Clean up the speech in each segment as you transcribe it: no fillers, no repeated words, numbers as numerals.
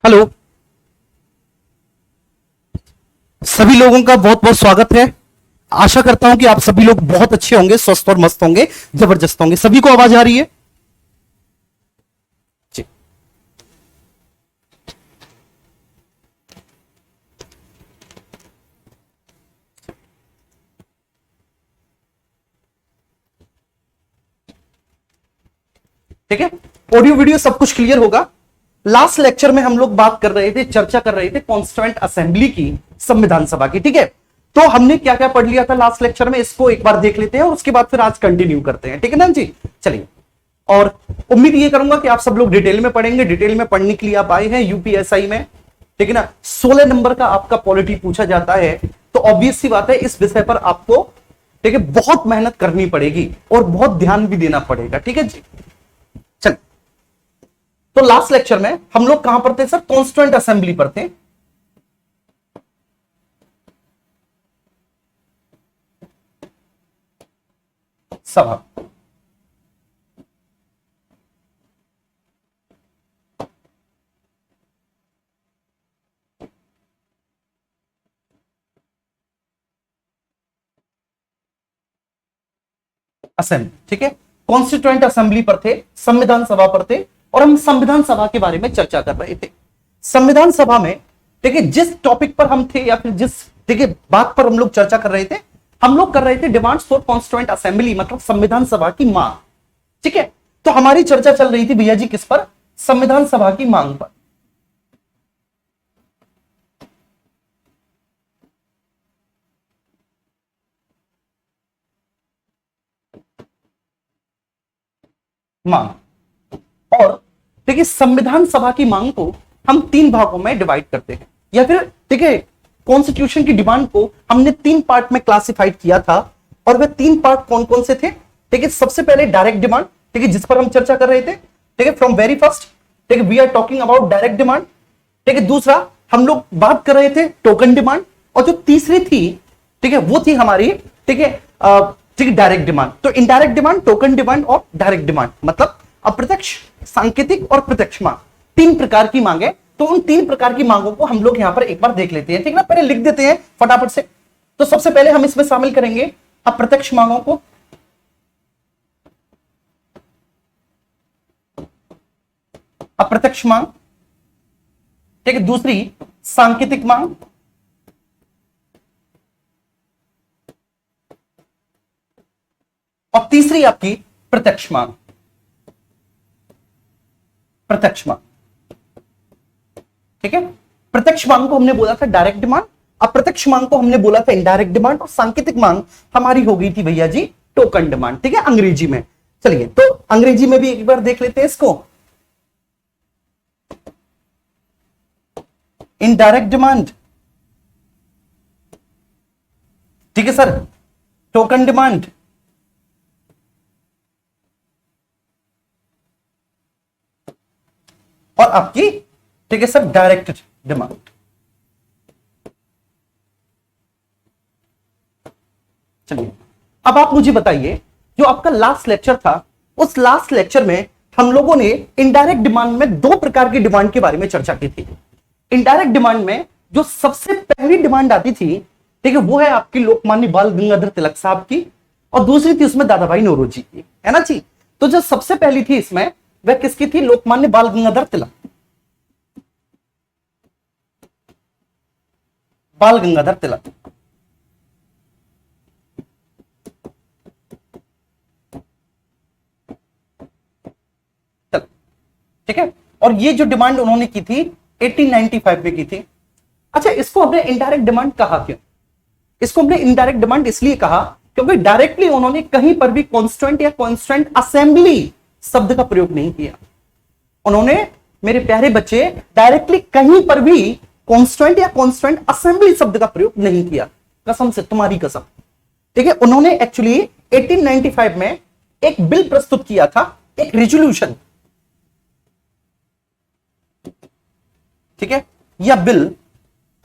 Hello. सभी लोगों का बहुत बहुत स्वागत है। आशा करता हूं कि आप सभी लोग बहुत अच्छे होंगे, स्वस्थ और मस्त होंगे, जबरदस्त होंगे। सभी को आवाज आ रही है जी? ठीक है। ऑडियो वीडियो सब कुछ क्लियर होगा। लास्ट लेक्चर में हम लोग बात कर रहे थे, चर्चा कर रहे थे कॉन्स्टिट्यूएंट असेंबली की, संविधान सभा की। ठीक है। तो हमने क्या क्या पढ़ लिया था लास्ट लेक्चर में, इसको एक बार देख लेते हैं और उसके बाद फिर आज कंटिन्यू करते हैं। ठीक है ना जी? चलिए। और उम्मीद ये करूंगा कि आप सब लोग डिटेल में पढ़ेंगे। डिटेल में पढ़ने के लिए आप आए हैं यूपीएसआई में। ठीक है ना? 16 नंबर का आपका पॉलिटी पूछा जाता है, तो ऑब्वियस सी बात है इस विषय पर आपको, ठीक है, बहुत मेहनत करनी पड़ेगी और बहुत ध्यान भी देना पड़ेगा। ठीक है जी? चल, तो लास्ट लेक्चर में हम लोग कहां पर थे सर? कॉन्स्टिट्यूएंट असेंबली पर थे। सभा। असेंबली। ठीक है। कॉन्स्टिट्यूएंट असेंबली पर थे, संविधान सभा पर थे, और हम संविधान सभा के बारे में चर्चा कर रहे थे। संविधान सभा में, ठीक है, जिस टॉपिक पर हम थे या फिर जिस, ठीक है, बात पर हम लोग चर्चा कर रहे थे, हम लोग कर रहे थे डिमांड्स फॉर कॉन्स्टिट्यूएंट असेंबली, मतलब संविधान सभा की मांग। ठीक है। तो हमारी चर्चा चल रही थी भैया जी किस पर? संविधान सभा की मांग पर। मांग। और देखिए, संविधान सभा की मांग को हम तीन भागों में डिवाइड करते हैं, या फिर ठीक है, कॉन्स्टिट्यूशन की डिमांड को हमने तीन पार्ट में क्लासिफाइड किया था। और वे तीन पार्ट कौन कौन से थे? ठीक है, सबसे पहले डायरेक्ट डिमांड, ठीक है, जिस पर हम चर्चा कर रहे थे। ठीक है, फ्रॉम वेरी फर्स्ट, ठीक है, we are talking about direct demand. ठीक है, दूसरा हम लोग बात कर रहे थे टोकन डिमांड, और जो तीसरी थी, ठीक है, वो थी हमारी, ठीक है, ठीक है, डायरेक्ट डिमांड। तो इनडायरेक्ट डिमांड, टोकन डिमांड और डायरेक्ट डिमांड, मतलब अप्रत्यक्ष, सांकेतिक और प्रत्यक्ष मांग, तीन प्रकार की मांगे। तो उन तीन प्रकार की मांगों को हम लोग यहां पर एक बार देख लेते हैं। ठीक ना? पहले लिख देते हैं फटाफट से। तो सबसे पहले हम इसमें शामिल करेंगे अप्रत्यक्ष मांगों को। अप्रत्यक्ष मांग। ठीक है, दूसरी सांकेतिक मांग, और तीसरी आपकी प्रत्यक्ष मांग। प्रत्यक्ष मांग। ठीक है। प्रत्यक्ष मांग को हमने बोला था डायरेक्ट डिमांड, अप्रत्यक्ष मांग को हमने बोला था इनडायरेक्ट डिमांड, और सांकेतिक मांग हमारी हो गई थी भैया जी टोकन डिमांड। ठीक है, अंग्रेजी में। चलिए, तो अंग्रेजी में भी एक बार देख लेते हैं इसको। इनडायरेक्ट डिमांड, ठीक है सर, टोकन डिमांड, और आपकी, ठीक है सर, डायरेक्ट डिमांड। चलिए, अब आप मुझे बताइए, जो आपका लास्ट लेक्चर था, उस लास्ट लेक्चर में हम लोगों ने इनडायरेक्ट डिमांड में दो प्रकार की डिमांड के बारे में चर्चा की थी। इनडायरेक्ट डिमांड में जो सबसे पहली डिमांड आती थी, ठीक है, वो है आपकी लोकमान्य बाल गंगाधर तिलक साहब की, और दूसरी थी उसमें दादा भाई नौरोजी की, है ना जी? तो जो सबसे पहली थी इसमें, वह किसकी थी? लोकमान्य बाल गंगाधर तिलक, बाल गंगाधर तिलक। ठीक है। और ये जो डिमांड उन्होंने की थी 1895 में की थी। अच्छा, इसको हमने इनडायरेक्ट डिमांड कहा क्यों? इसको हमने इनडायरेक्ट डिमांड इसलिए कहा क्योंकि डायरेक्टली उन्होंने कहीं पर भी कॉन्स्टिट्यूएंट या कॉन्स्टिट्यूएंट असेंबली शब्द का प्रयोग नहीं किया। उन्होंने, मेरे प्यारे बच्चे, डायरेक्टली कहीं पर भी कॉन्स्टिट्यूएंट या कॉन्स्टिट्यूएंट असेंबली शब्द का प्रयोग नहीं किया। कसम से, तुम्हारी कसम। ठीक है, उन्होंने एक्चुअली 1895 में एक बिल प्रस्तुत किया था, एक रेजोल्यूशन। ठीक है, यह बिल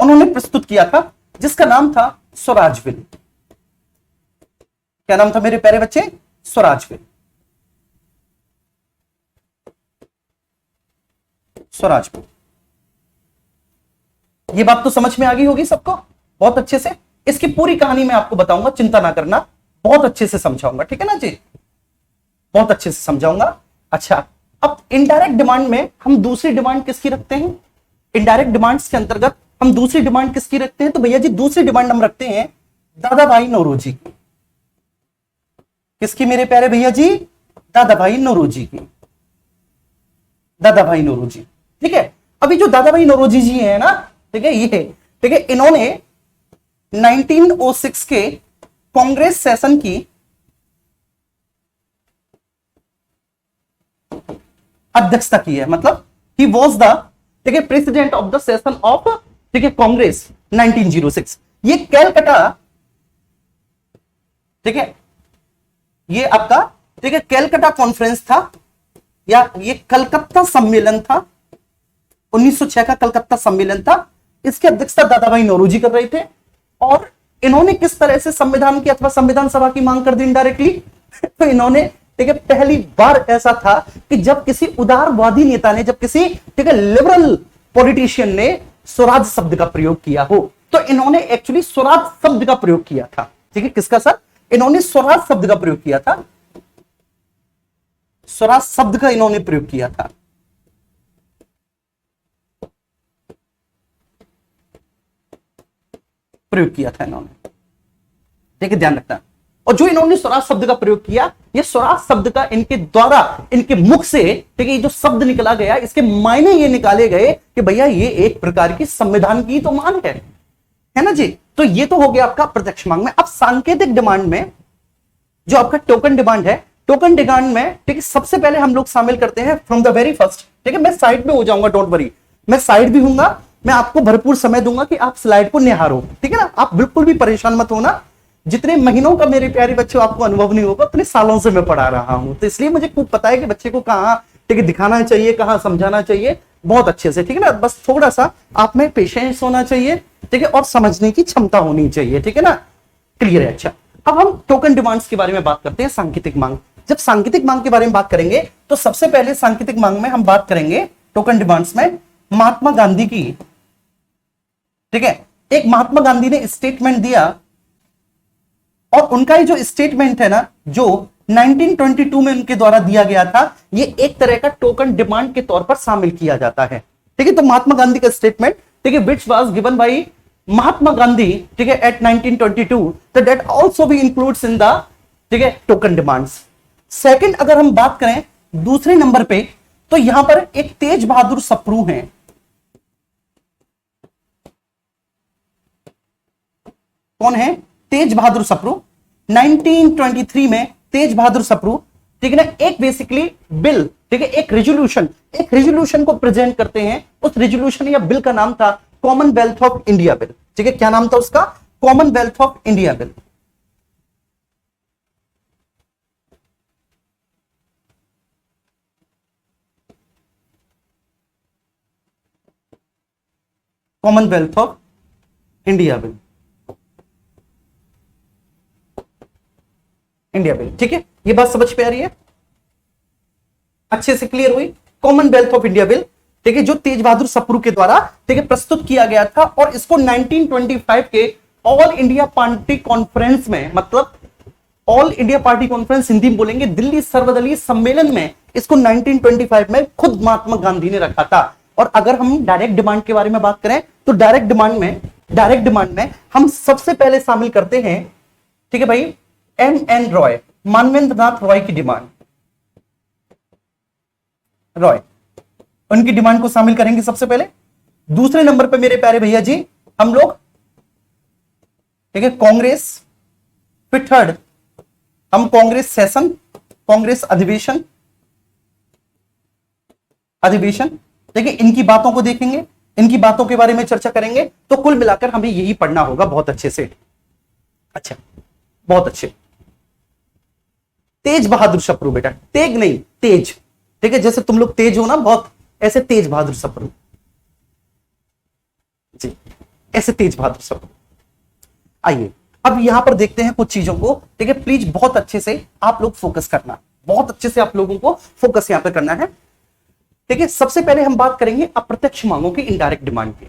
उन्होंने प्रस्तुत किया था जिसका नाम था स्वराज बिल। क्या नाम था मेरे प्यारे बच्चे? स्वराज बिल। स्वराज बिल। ये बात तो समझ में आ गई होगी सबको बहुत अच्छे से। इसकी पूरी कहानी मैं आपको बताऊंगा, चिंता ना करना, बहुत अच्छे से समझाऊंगा, ठीक है ना जी, बहुत अच्छे से समझाऊंगा। अच्छा, अब इनडायरेक्ट डिमांड में हम दूसरी डिमांड किसकी रखते हैं? इनडायरेक्ट डिमांड्स के अंतर्गत हम दूसरी डिमांड किसकी रखते हैं? तो भैया जी दूसरी डिमांड हम रखते हैं दादा भाई नौरोजी की। किसकी मेरे प्यारे भैया जी? दादा भाई नौरोजी की, दादा भाई नौरोजी, ठीक है। अभी जो दादा भाई नौरोजी जी है ना, ठीक है, ये ठीक है, इन्होंने 1906 के कांग्रेस सेशन की अध्यक्षता की है। मतलब ही वॉज द, ठीक है, president of the session of, ठीक है, कांग्रेस 1906। ये कैलकाटा, ठीक है, ये आपका, ठीक है, कैलकाटा कॉन्फ्रेंस था, या ये कलकत्ता सम्मेलन था, 1906 का कलकत्ता सम्मेलन था। इसकी अध्यक्षता दादा भाई नौरोजी कर रहे थे। और इन्होंने किस तरह से संविधान की अथवा संविधान सभा की मांग कर दी इनडायरेक्टली? तो इन्होंने, ठीक है, पहली बार ऐसा था कि जब किसी उदारवादी नेता ने, जब किसी, ठीक है, लिबरल पॉलिटिशियन ने स्वराज शब्द का प्रयोग किया हो, तो इन्होंने एक्चुअली स्वराज शब्द का प्रयोग किया था। ठीक है, किसका सर? इन्होंने स्वराज शब्द का प्रयोग किया था, स्वराज शब्द का इन्होंने प्रयोग किया था। प्रयोग किया था इन्होंने, ठीक है, ध्यान रखना। और जो इन्होंने स्वराज शब्द का प्रयोग किया, ये स्वराज शब्द का इनके द्वारा, इनके मुख से, ठीक है, ये जो शब्द निकला गया, इसके मायने ये निकाले गए कि भैया ये एक प्रकार की संविधान की तो मांग है ना जी। तो ये तो हो गया आपका प्रत्यक्ष मांग में। अब सांकेतिक डिमांड में जो आपका टोकन डिमांड है, टोकन डिमांड में, ठीक है, सबसे पहले हम लोग शामिल करते हैं फ्रॉम द वेरी फर्स्ट, ठीक है, मैं साइड में हो जाऊंगा, डोंट वरी, मैं साइड भी हूंगा, मैं आपको भरपूर समय दूंगा कि आप स्लाइड को निहारो, ठीक है ना, आप बिल्कुल भी परेशान मत होना। जितने महीनों का मेरे प्यारे बच्चों आपको अनुभव नहीं होगा, उतने सालों से मैं पढ़ा रहा हूं, तो इसलिए मुझे खूब पता है कि बच्चे को कहाँ, ठीक है, दिखाना चाहिए, कहाँ समझाना चाहिए, बहुत अच्छे से, ठीक है ना। बस थोड़ा सा आप में पेशेंस होना चाहिए, ठीक है, और समझने की क्षमता होनी चाहिए, ठीक है ना, क्लियर है। अच्छा, अब हम टोकन डिमांड्स के बारे में बात करते हैं, सांकेतिक मांग। जब सांकेतिक मांग के बारे में बात करेंगे तो सबसे पहले सांकेतिक मांग में हम बात करेंगे टोकन डिमांड्स में महात्मा गांधी की, ठीक है। एक महात्मा गांधी ने स्टेटमेंट दिया, और उनका ये जो स्टेटमेंट है ना, जो 1922 में उनके द्वारा दिया गया था, ये एक तरह का टोकन डिमांड के तौर पर शामिल किया जाता है, ठीक है। तो महात्मा गांधी का स्टेटमेंट, ठीक है, which was given by Mahatma Gandhi, ठीक है, एट 1922, तो दैट आल्सो भी इंक्लूड्स इन द, ठीक है, टोकन डिमांड्स। सेकंड, अगर हम बात करें दूसरे नंबर पे, तो यहां पर एक तेज बहादुर सप्रू हैं। कौन है? तेज बहादुर सप्रू। 1923 में तेज बहादुर सप्रू, ठीक है ना, एक बेसिकली बिल, ठीक है, एक रेजोल्यूशन को प्रेजेंट करते हैं। उस रेजोल्यूशन या बिल का नाम था कॉमनवेल्थ ऑफ इंडिया बिल, ठीक है। क्या नाम था उसका? Commonwealth of India bill. Commonwealth of India bill, India bill, ठीक है। ये बात समझ पे आ रही है? अच्छे से क्लियर हुई? कॉमनवेल्थ ऑफ इंडिया बिल, ठीक है, जो तेज बहादुर सप्रू के द्वारा, ठीक है, प्रस्तुत किया गया था। और इसको 1925 के ऑल इंडिया पार्टी कॉन्फ्रेंस में, मतलब all India party conference Hindi में बोलेंगे, दिल्ली सर्वदलीय सम्मेलन में, इसको 1925 में खुद महात्मा गांधी ने रखा था। और अगर हम डायरेक्ट डिमांड के बारे में बात करें, तो डायरेक्ट डिमांड में हम सबसे पहले शामिल करते हैं, ठीक है भाई, एन रॉय, मानवेंद्र नाथ रॉय की डिमांड, रॉय, उनकी डिमांड को शामिल करेंगे सबसे पहले। दूसरे नंबर पे मेरे प्यारे भैया जी हम लोग, ठीक है, कांग्रेस। फिर थर्ड हम कांग्रेस सेशन, कांग्रेस अधिवेशन, ठीक है, इनकी बातों को देखेंगे, इनकी बातों के बारे में चर्चा करेंगे। तो कुल मिलाकर हमें यही पढ़ना होगा बहुत अच्छे से। अच्छा, बहुत अच्छे। तेज बहादुर सप्रू, बेटा तेज नहीं, तेज, ठीक है, जैसे तुम लोग तेज हो ना बहुत, ऐसे तेज बहादुर सप्रू जी, ऐसे तेज बहादुर सप्रू। आइए अब यहां पर देखते हैं कुछ चीजों को, ठीक है। प्लीज बहुत अच्छे से आप लोग फोकस करना, बहुत अच्छे से आप लोगों को फोकस यहां पर करना है, ठीक है। सबसे पहले हम बात करेंगे अप्रत्यक्ष मांगों की, इनडायरेक्ट डिमांड की।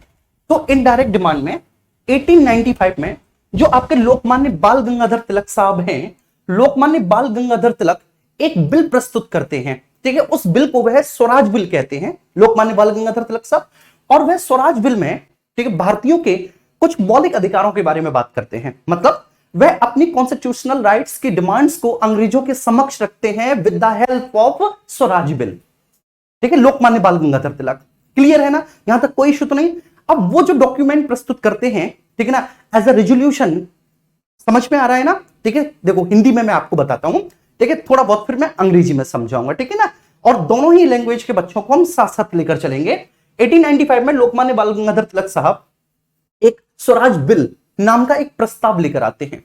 तो इनडायरेक्ट डिमांड में 1895 में जो आपके लोकमान्य बाल गंगाधर तिलक साहब हैं, लोकमान्य बाल गंगाधर तिलक एक बिल प्रस्तुत करते हैं, ठीक है। उस बिल को वह स्वराज बिल कहते हैं, लोकमान्य बाल गंगाधर तिलक साहब। और वह स्वराज बिल में, ठीक है, भारतीयों के कुछ मौलिक अधिकारों के बारे में बात करते हैं। मतलब वह अपनी कॉन्स्टिट्यूशनल राइट्स की डिमांड्स को अंग्रेजों के समक्ष रखते हैं with the help of Swaraj bill, ठीक है, लोकमान्य बाल गंगाधर तिलक। क्लियर है ना, यहां तक कोई इशू तो नहीं। अब वो जो डॉक्यूमेंट प्रस्तुत करते हैं, ठीक है ना, एज अ रेजोल्यूशन, समझ में आ रहा है ना, ठीक है। देखो हिंदी में मैं आपको बताता हूं, ठीक है, थोड़ा बहुत फिर मैं अंग्रेजी में समझाऊंगा, ठीक है ना। और दोनों ही लैंग्वेज के बच्चों को हम साथ साथ लेकर चलेंगे। 1895 में लोकमान्य बाल गंगाधर तिलक साहब एक स्वराज बिल नाम का एक प्रस्ताव लेकर आते हैं,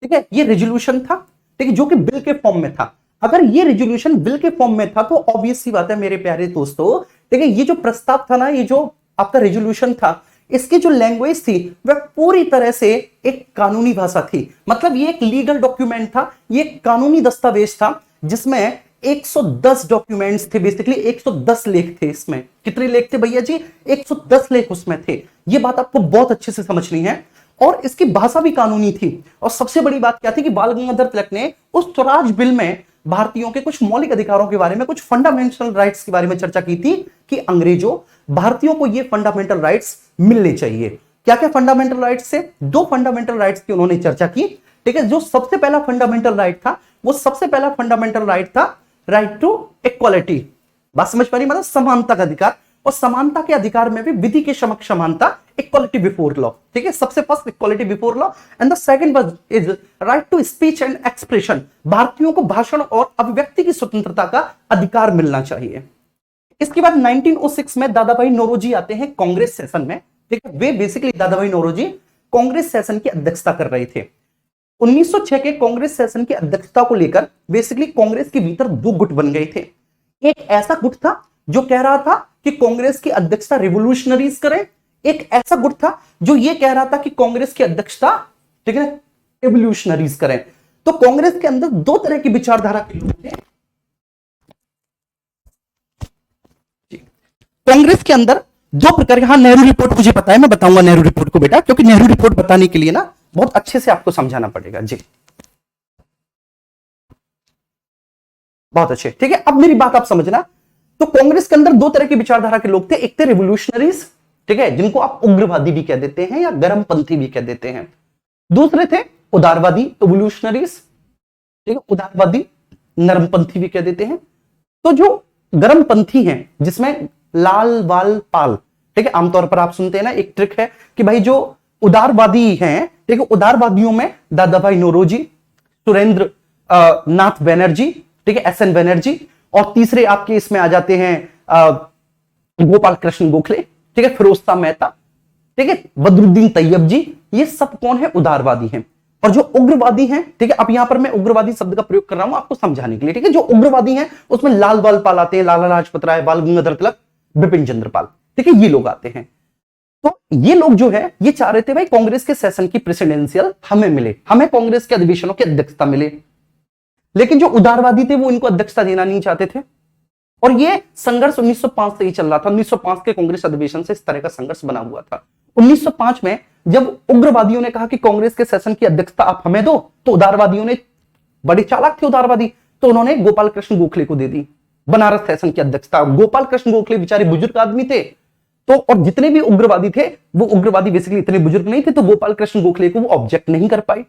ठीक है। ये रेजोल्यूशन था, ठीक है, जो कि बिल के फॉर्म में था। अगर ये रेजोल्यूशन बिल के फॉर्म में था तो ऑब्वियस सी बात है मेरे प्यारे दोस्तों, ठीक है, ये जो प्रस्ताव था ना, ये जो आपका रेजोल्यूशन था, इसकी जो लैंग्वेज थी वह पूरी तरह से एक कानूनी भाषा थी। मतलब ये एक लीगल डॉक्यूमेंट था, ये एक कानूनी दस्तावेज था जिसमें 110 डॉक्यूमेंट्स थे, बेसिकली 110 लेख थे। इसमें कितने लेख थे भैया जी? 110 लेख उसमें थे। ये बात आपको बहुत अच्छे से समझनी है। और इसकी भाषा भी कानूनी थी। और सबसे बड़ी बात क्या थी कि बाल गंगाधर तिलक ने उस स्वराज बिल में भारतीयों के कुछ मौलिक अधिकारों के बारे में, कुछ फंडामेंटल राइट्स के बारे में चर्चा की थी कि अंग्रेजों भारतीयों को ये फंडामेंटल राइट्स मिलने चाहिए। क्या क्या फंडामेंटल राइट्स थे? 2 फंडामेंटल राइट्स की उन्होंने चर्चा की, ठीक है। जो सबसे पहला फंडामेंटल राइट था, वो सबसे पहला फंडामेंटल राइट था राइट टू इक्वालिटी। बात समझ पा रही? मतलब समानता का अधिकार। और समानता के अधिकार में भी विधि के समक्ष समानता, इक्वालिटी बिफोर लॉ, ठीक है। सबसे first equality before law and the second was is right to speech and expression. भारतीयों को भाषण और अभिव्यक्ति की स्वतंत्रता का अधिकार मिलना चाहिए। इसके बाद 1906 में दादा भाई नौरोजी आते हैं कांग्रेस सेशन में, ठीक है। वे बेसिकली दादा भाई नौरोजी कांग्रेस सेशन की अध्यक्षता कर रहे थे। 1906 के कांग्रेस सेशन की अध्यक्षता को लेकर बेसिकली कांग्रेस के भीतर 2 गुट बन गए थे। एक ऐसा गुट था जो कह रहा था कि कांग्रेस की अध्यक्षता रिवोल्यूशनरीज करें, एक ऐसा गुट था जो यह कह रहा था कि कांग्रेस की अध्यक्षता, ठीक है, रिवोल्यूशनरीज करें। तो कांग्रेस के अंदर 2 तरह की विचारधारा के लोग थे। कांग्रेस के अंदर 2 प्रकार के, हाँ नेहरू रिपोर्ट मुझे पता है, मैं बताऊंगा नेहरू रिपोर्ट को बेटा, क्योंकि नेहरू रिपोर्ट बताने के लिए ना बहुत अच्छे से आपको समझाना पड़ेगा जी। बहुत अच्छे, ठीक है। अब मेरी बात आप समझना। तो कांग्रेस के अंदर 2 तरह की विचारधारा के लोग थे। एक थे रिवोल्यूशनरीज, ठीक है, जिनको आप उग्रवादी भी कह देते हैं या गर्मपंथी भी कह देते हैं। दूसरे थे उदारवादी रिवोल्यूशनरीज, ठीक है, उदारवादी नरमपंथी भी कह देते हैं। तो जो गर्मपंथी हैं, जिसमें लाल वाल पाल, ठीक है, आमतौर पर आप सुनते हैं ना, एक ट्रिक है कि भाई जो उदारवादी हैं, ठीक है, उदारवादियों में दादा भाई नौरोजी, सुरेंद्र नाथ बनर्जी, ठीक है, SN बनर्जी, और तीसरे आपके इसमें आ जाते हैं गोपाल कृष्ण गोखले, ठीक है, फिरोज मेहता, ठीक है, बदरुद्दीन तैयब जी। ये सब कौन है? उदारवादी हैं। और जो उग्रवादी हैं, ठीक है, अब यहां पर मैं उग्रवादी शब्द का प्रयोग कर रहा हूं आपको समझाने के लिए, ठीक है। जो उग्रवादी हैं उसमें लाल बाल पाल आते हैं, लाला लाजपत राय, बाल गंगाधर तिलक, बिपिन चंद्र पाल, ठीक है, ये लोग आते हैं। तो ये लोग जो है ये चाह रहे थे भाई कांग्रेस के सेशन की प्रेसिडेंशियल हमें मिले, हमें कांग्रेस के अधिवेशनों की अध्यक्षता मिले। लेकिन जो उदारवादी थे वो इनको अध्यक्षता देना नहीं चाहते थे। और ये संघर्ष 1905 से ही चल रहा था। 1905 के कांग्रेस अधिवेशन से इस तरह का संघर्ष बना हुआ था। 1905 में जब उग्रवादियों ने कहा कि कांग्रेस के सेशन की अध्यक्षता आप हमें दो, तो उदारवादियों ने, बड़े चालाक थे उदारवादी, तो उन्होंने गोपाल कृष्ण गोखले को दे दी बनारस सेशन की अध्यक्षता। गोपाल कृष्ण गोखले बेचारे बुजुर्ग आदमी थे, तो और जितने भी उग्रवादी थे वो उग्रवादी बेसिकली इतने बुजुर्ग नहीं थे, तो गोपाल कृष्ण गोखले को वो ऑब्जेक्ट नहीं कर पाए।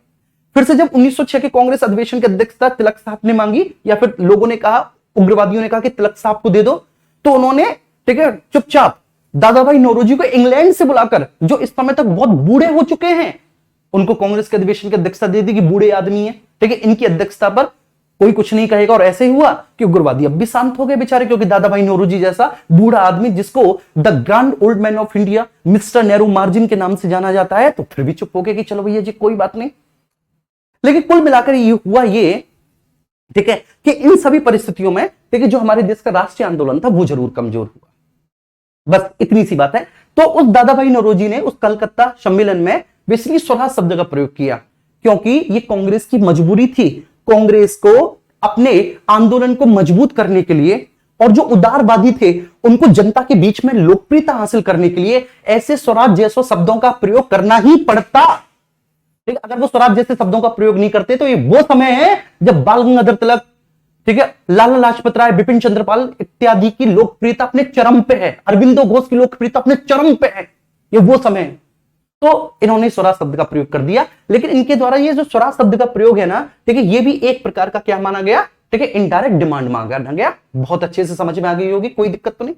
फिर से जब 1906 के कांग्रेस अधिवेशन की अध्यक्षता तिलक साहब ने मांगी, या फिर लोगों ने कहा, उग्रवादियों ने कहा कि तिलक साहब को दे दो, तो उन्होंने, ठीक है, चुपचाप दादा भाई नौरोजी को इंग्लैंड से बुलाकर, जो इस समय तक बहुत बूढ़े हो चुके हैं, उनको कांग्रेस के अधिवेशन की अध्यक्षता दे दी कि बूढ़े आदमी है, ठीक है, इनकी अध्यक्षता पर कोई कुछ नहीं कहेगा। और ऐसे ही हुआ कि उग्रवादी अब भी शांत हो गए बेचारे, क्योंकि दादा भाई नौरोजी जैसा बूढ़ा आदमी, जिसको the grand old man of India, mister Nehru margin के नाम से जाना जाता है, तो फिर भी चुप हो गए कि चलो भैया जी कोई बात नहीं। लेकिन कुल मिलाकर ये हुआ ये, ठीक है, कि इन सभी परिस्थितियों में, ठीक है, जो हमारे देश का राष्ट्रीय आंदोलन था वो जरूर कमजोर हुआ। बस इतनी सी बात है। तो उस दादा भाई नौरोजी ने उस कलकत्ता सम्मेलन में बेसिकली स्वराज शब्द का प्रयोग किया, क्योंकि ये कांग्रेस की मजबूरी थी, कांग्रेस को अपने आंदोलन को मजबूत करने के लिए और जो उदारवादी थे उनको जनता के बीच में लोकप्रियता हासिल करने के लिए ऐसे स्वराज जैसे शब्दों का प्रयोग करना ही पड़ता। ठीक है, अगर वो स्वराज जैसे शब्दों का प्रयोग नहीं करते तो ये वो समय है जब बाल गंगाधर तिलक, ठीक है, लाला लाजपत राय, बिपिन चंद्रपाल इत्यादि की लोकप्रियता अपने चरम पे है, अरविंदो घोष की लोकप्रियता अपने चरम पे है, ये वो समय है। तो इन्होंने स्वराज शब्द का प्रयोग कर दिया, लेकिन इनके द्वारा ये जो स्वराज शब्द का प्रयोग है ना, ठीक है, ये भी एक प्रकार का क्या माना गया, ठीक है, इनडायरेक्ट डिमांड मांगा गया। बहुत अच्छे से समझ में आ गई होगी, कोई दिक्कत तो नहीं।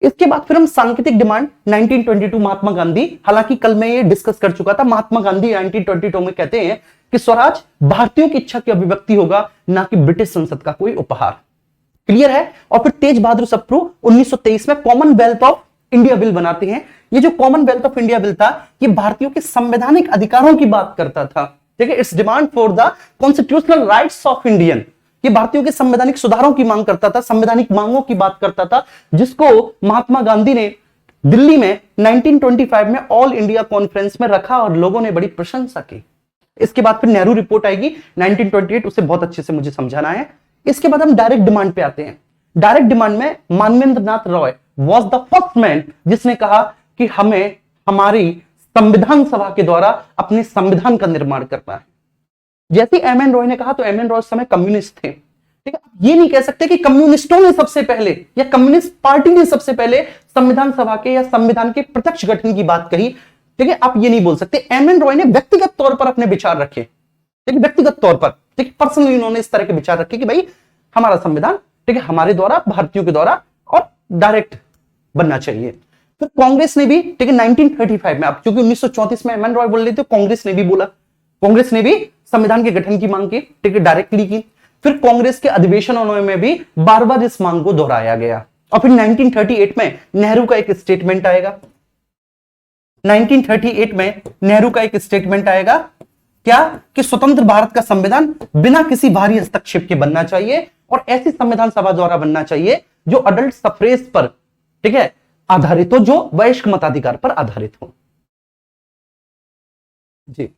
इसके बाद फिर हम सांकेतिक डिमांड 1922 महात्मा गांधी, हालांकि कल मैं ये डिस्कस कर चुका था, महात्मा गांधी 1922 में कहते हैं कि स्वराज भारतीयों की इच्छा की अभिव्यक्ति होगा, ना कि ब्रिटिश संसद का कोई उपहार। क्लियर है। और फिर तेज बहादुर सप्रू 1923 में कॉमनवेल्थ ऑफ इंडिया बिल बनाते हैं। ये जो कॉमनवेल्थ ऑफ इंडिया बिल था, ये भारतीयों के संवैधानिक अधिकारों की बात करता था। ठीक है, it's demand for the constitutional rights of Indian, ये भारतीयों के संवैधानिक सुधारों की मांग करता था, संवैधानिक मांगों की बात करता था, जिसको महात्मा गांधी ने दिल्ली में 1925 में ऑल इंडिया कॉन्फ्रेंस में रखा और लोगों ने बड़ी प्रशंसा की। इसके बाद फिर नेहरू रिपोर्ट आएगी 1928, उसे बहुत अच्छे से मुझे समझाना है। इसके बाद हम डायरेक्ट डिमांड पे आते हैं। डायरेक्ट डिमांड में Manvendra Nath Roy was the first man जिसने कहा कि हमें हमारी संविधान सभा के द्वारा अपने संविधान का निर्माण करना है। जैसे एम एन रॉय ने कहा, तो एम एन रॉय उस समय कम्युनिस्ट थे। ठीक है, ये नहीं कह सकते कि कम्युनिस्टों ने सबसे पहले या कम्युनिस्ट पार्टी ने सबसे पहले संविधान सभा के या संविधान के प्रत्यक्ष गठन की बात कही। ठीक है, आप ये नहीं बोल सकते। एम एन रॉय ने व्यक्तिगत तौर पर अपने विचार रखे, ठीक है, व्यक्तिगत तौर पर, ठीक है, पर्सनली उन्होंने इस तरह के विचार रखे कि भाई हमारा संविधान, ठीक है, हमारे द्वारा, भारतीयों के द्वारा और डायरेक्ट बनना चाहिए। फिर कांग्रेस ने भी, ठीक है, 1935 में, अब क्योंकि 1934 में एम एन रॉय बोल रहे थे, कांग्रेस ने भी बोला, कांग्रेस ने भी संविधान के गठन की मांग की, ठीक है, डायरेक्टली की। फिर कांग्रेस के अधिवेशनों में भी बार बार इस मांग को दोहराया गया। और फिर 1938 में नेहरू का एक स्टेटमेंट आएगा। 1938 में नेहरू का एक स्टेटमेंट आएगा, क्या कि स्वतंत्र भारत का संविधान बिना किसी बाहरी हस्तक्षेप के बनना चाहिए और ऐसी संविधान सभा द्वारा बनना चाहिए जो अडल्ट सफ्रेज पर, ठीक है, आधारित हो, जो वयस्क मताधिकार पर आधारित हो। जी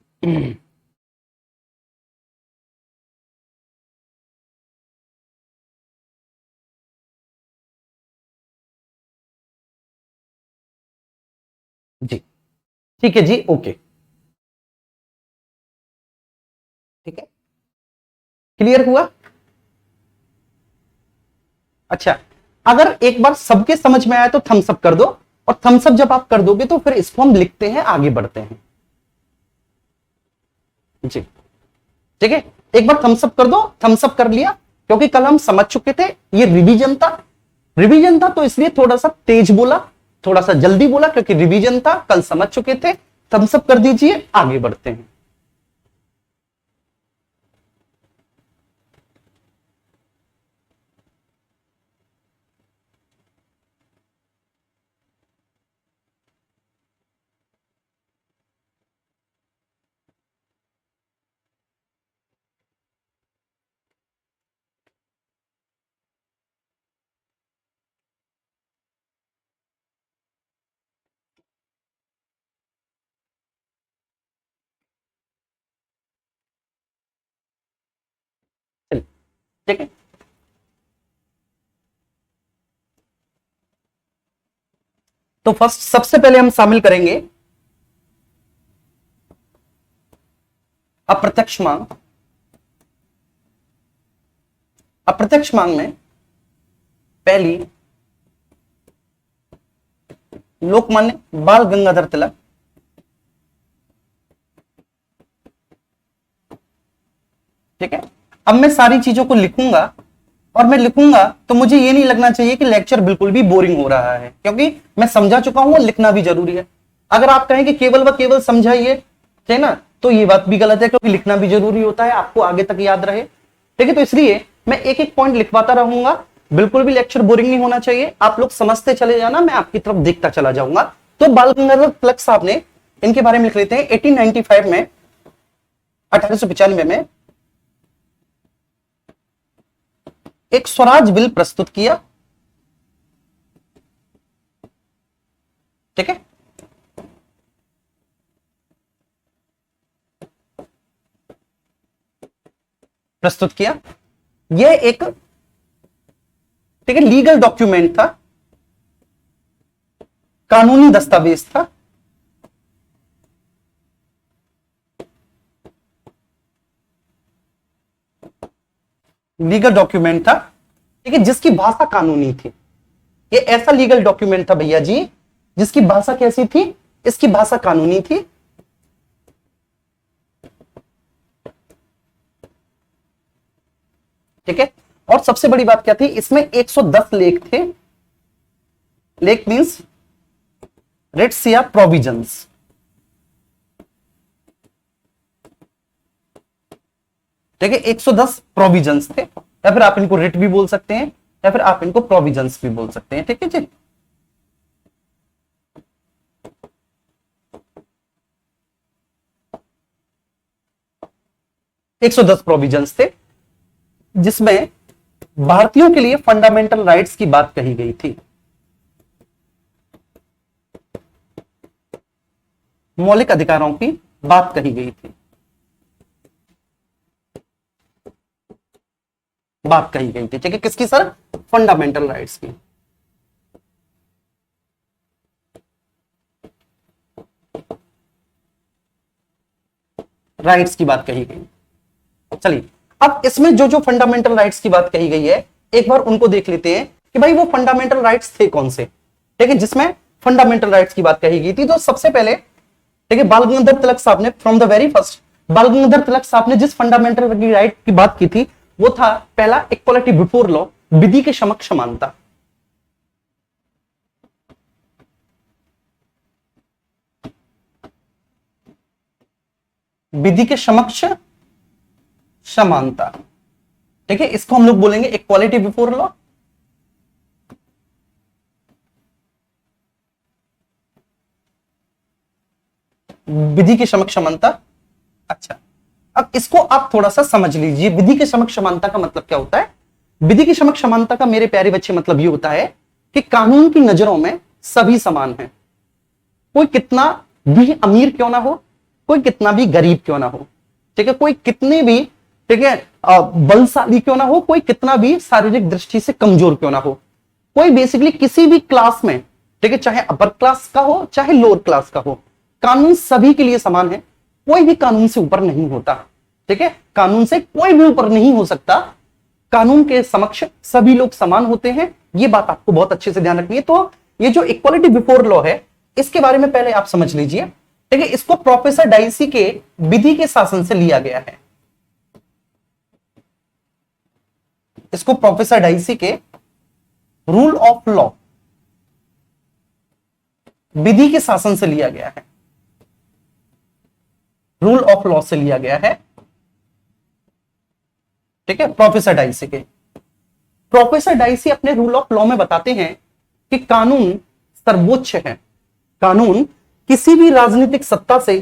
जी ठीक है जी, ओके, ठीक है, क्लियर हुआ। अच्छा, अगर एक बार सबके समझ में आया तो थम्स अप कर दो, और थम्स अप जब आप कर दोगे तो फिर इसको हम लिखते हैं, आगे बढ़ते हैं। जी ठीक है, एक बार थम्स अप कर दो। थम्स अप कर लिया, क्योंकि कल हम समझ चुके थे, ये रिवीजन था। रिवीजन था तो इसलिए थोड़ा सा तेज बोला, थोड़ा सा जल्दी बोला, क्योंकि रिवीजन था, कल समझ चुके थे। थम्स अप कर दीजिए, आगे बढ़ते हैं। चलिए, ठीक है, तो फर्स्ट सबसे पहले हम शामिल करेंगे अप्रत्यक्ष मांग। अप्रत्यक्ष मांग में पहली लोकमान्य बाल गंगाधर तिलक, ठीक है। अब मैं सारी चीजों को लिखूंगा, और मैं लिखूंगा तो मुझे ये नहीं लगना चाहिए कि लेक्चर बिल्कुल भी बोरिंग हो रहा है, क्योंकि मैं समझा चुका हूं, लिखना भी जरूरी है। अगर आप कहें कि केवल व केवल समझाइए, ठीक है ना, तो ये बात भी गलत है, क्योंकि लिखना भी जरूरी होता है, आपको आगे तक याद रहे। ठीक है, तो इसलिए मैं एक एक पॉइंट लिखवाता रहूंगा। बिल्कुल भी लेक्चर बोरिंग नहीं होना चाहिए, आप लोग समझते चले जाना, मैं आपकी तरफ देखता चला जाऊंगा। तो बाल गंगाधर तिलक साहब ने, इनके बारे में लिख लेते हैं, 1895 में, 1895 में एक स्वराज बिल प्रस्तुत किया। ठीक है, प्रस्तुत किया। यह एक ठीक है, लीगल डॉक्यूमेंट था, कानूनी दस्तावेज था, लीगल डॉक्यूमेंट था, ठीक है, जिसकी भाषा कानूनी थी। ये ऐसा लीगल डॉक्यूमेंट था भैया जी जिसकी भाषा कैसी थी, इसकी भाषा कानूनी थी। ठीक है, और सबसे बड़ी बात क्या थी, इसमें 110 लेख थे। लेख मींस रिट्स या प्रोविजंस। ठीक है, 110 प्रोविजंस थे, या फिर आप इनको रिट भी बोल सकते हैं, या फिर आप इनको प्रोविजंस भी बोल सकते हैं। ठीक है जी, एक 110 प्रोविजंस थे जिसमें भारतीयों के लिए फंडामेंटल राइट्स की बात कही गई थी, मौलिक अधिकारों की बात कही गई थी, बात कही गई थी। ठीक है, किसकी सर, फंडामेंटल राइट्स की। राइट्स की बात कही गई। चलिए, अब इसमें जो जो फंडामेंटल राइट्स की बात कही गई है, एक बार उनको देख लेते हैं कि भाई वो फंडामेंटल राइट्स थे कौन से। ठीक है, जिसमें फंडामेंटल राइट्स की बात कही गई थी, तो सबसे पहले ठीक है, बाल गंगाधर तिलक साहब ने फ्रॉम द वेरी फर्स्ट, बाल गंगाधर तिलक साहब ने जिस फंडामेंटल राइट की बात की थी वो था पहला इक्वालिटी बिफोर लॉ, विधि के समक्ष समानता। विधि के समक्ष समानता। ठीक है, इसको हम लोग बोलेंगे इक्वालिटी बिफोर लॉ। विधि के समक्ष समानता। अच्छा, अब इसको आप थोड़ा सा समझ लीजिए, विधि के समक्ष समानता का मतलब क्या होता है। विधि के समक्ष समानता का मेरे प्यारे बच्चे मतलब ये होता है कि कानून की नजरों में सभी समान हैं, कोई कितना भी अमीर क्यों ना हो, कोई कितना भी गरीब क्यों ना हो। ठीक है, कोई कितने भी ठीक है बलशाली क्यों ना हो, कोई कितना भी शारीरिक दृष्टि से कमजोर क्यों ना हो, कोई बेसिकली किसी भी क्लास में, ठीक है, चाहे अपर क्लास का हो चाहे लोअर क्लास का हो, कानून सभी के लिए समान है, कोई भी कानून से ऊपर नहीं होता। ठीक है, कानून से कोई भी ऊपर नहीं हो सकता, कानून के समक्ष सभी लोग समान होते हैं। ये बात आपको बहुत अच्छे से ध्यान रखनी है। तो ये जो इक्वालिटी बिफोर लॉ है, इसके बारे में पहले आप समझ लीजिए। ठीक है, इसको प्रोफेसर डाइसी के विधि के शासन से लिया गया है। इसको प्रोफेसर डाइसी के रूल ऑफ लॉ, विधि के शासन से लिया गया है, रूल ऑफ लॉ से लिया गया है। ठीक है, प्रोफेसर डाइसी के, प्रोफेसर डाइसी अपने रूल ऑफ लॉ में बताते हैं कि कानून सर्वोच्च है, कानून किसी भी राजनीतिक सत्ता से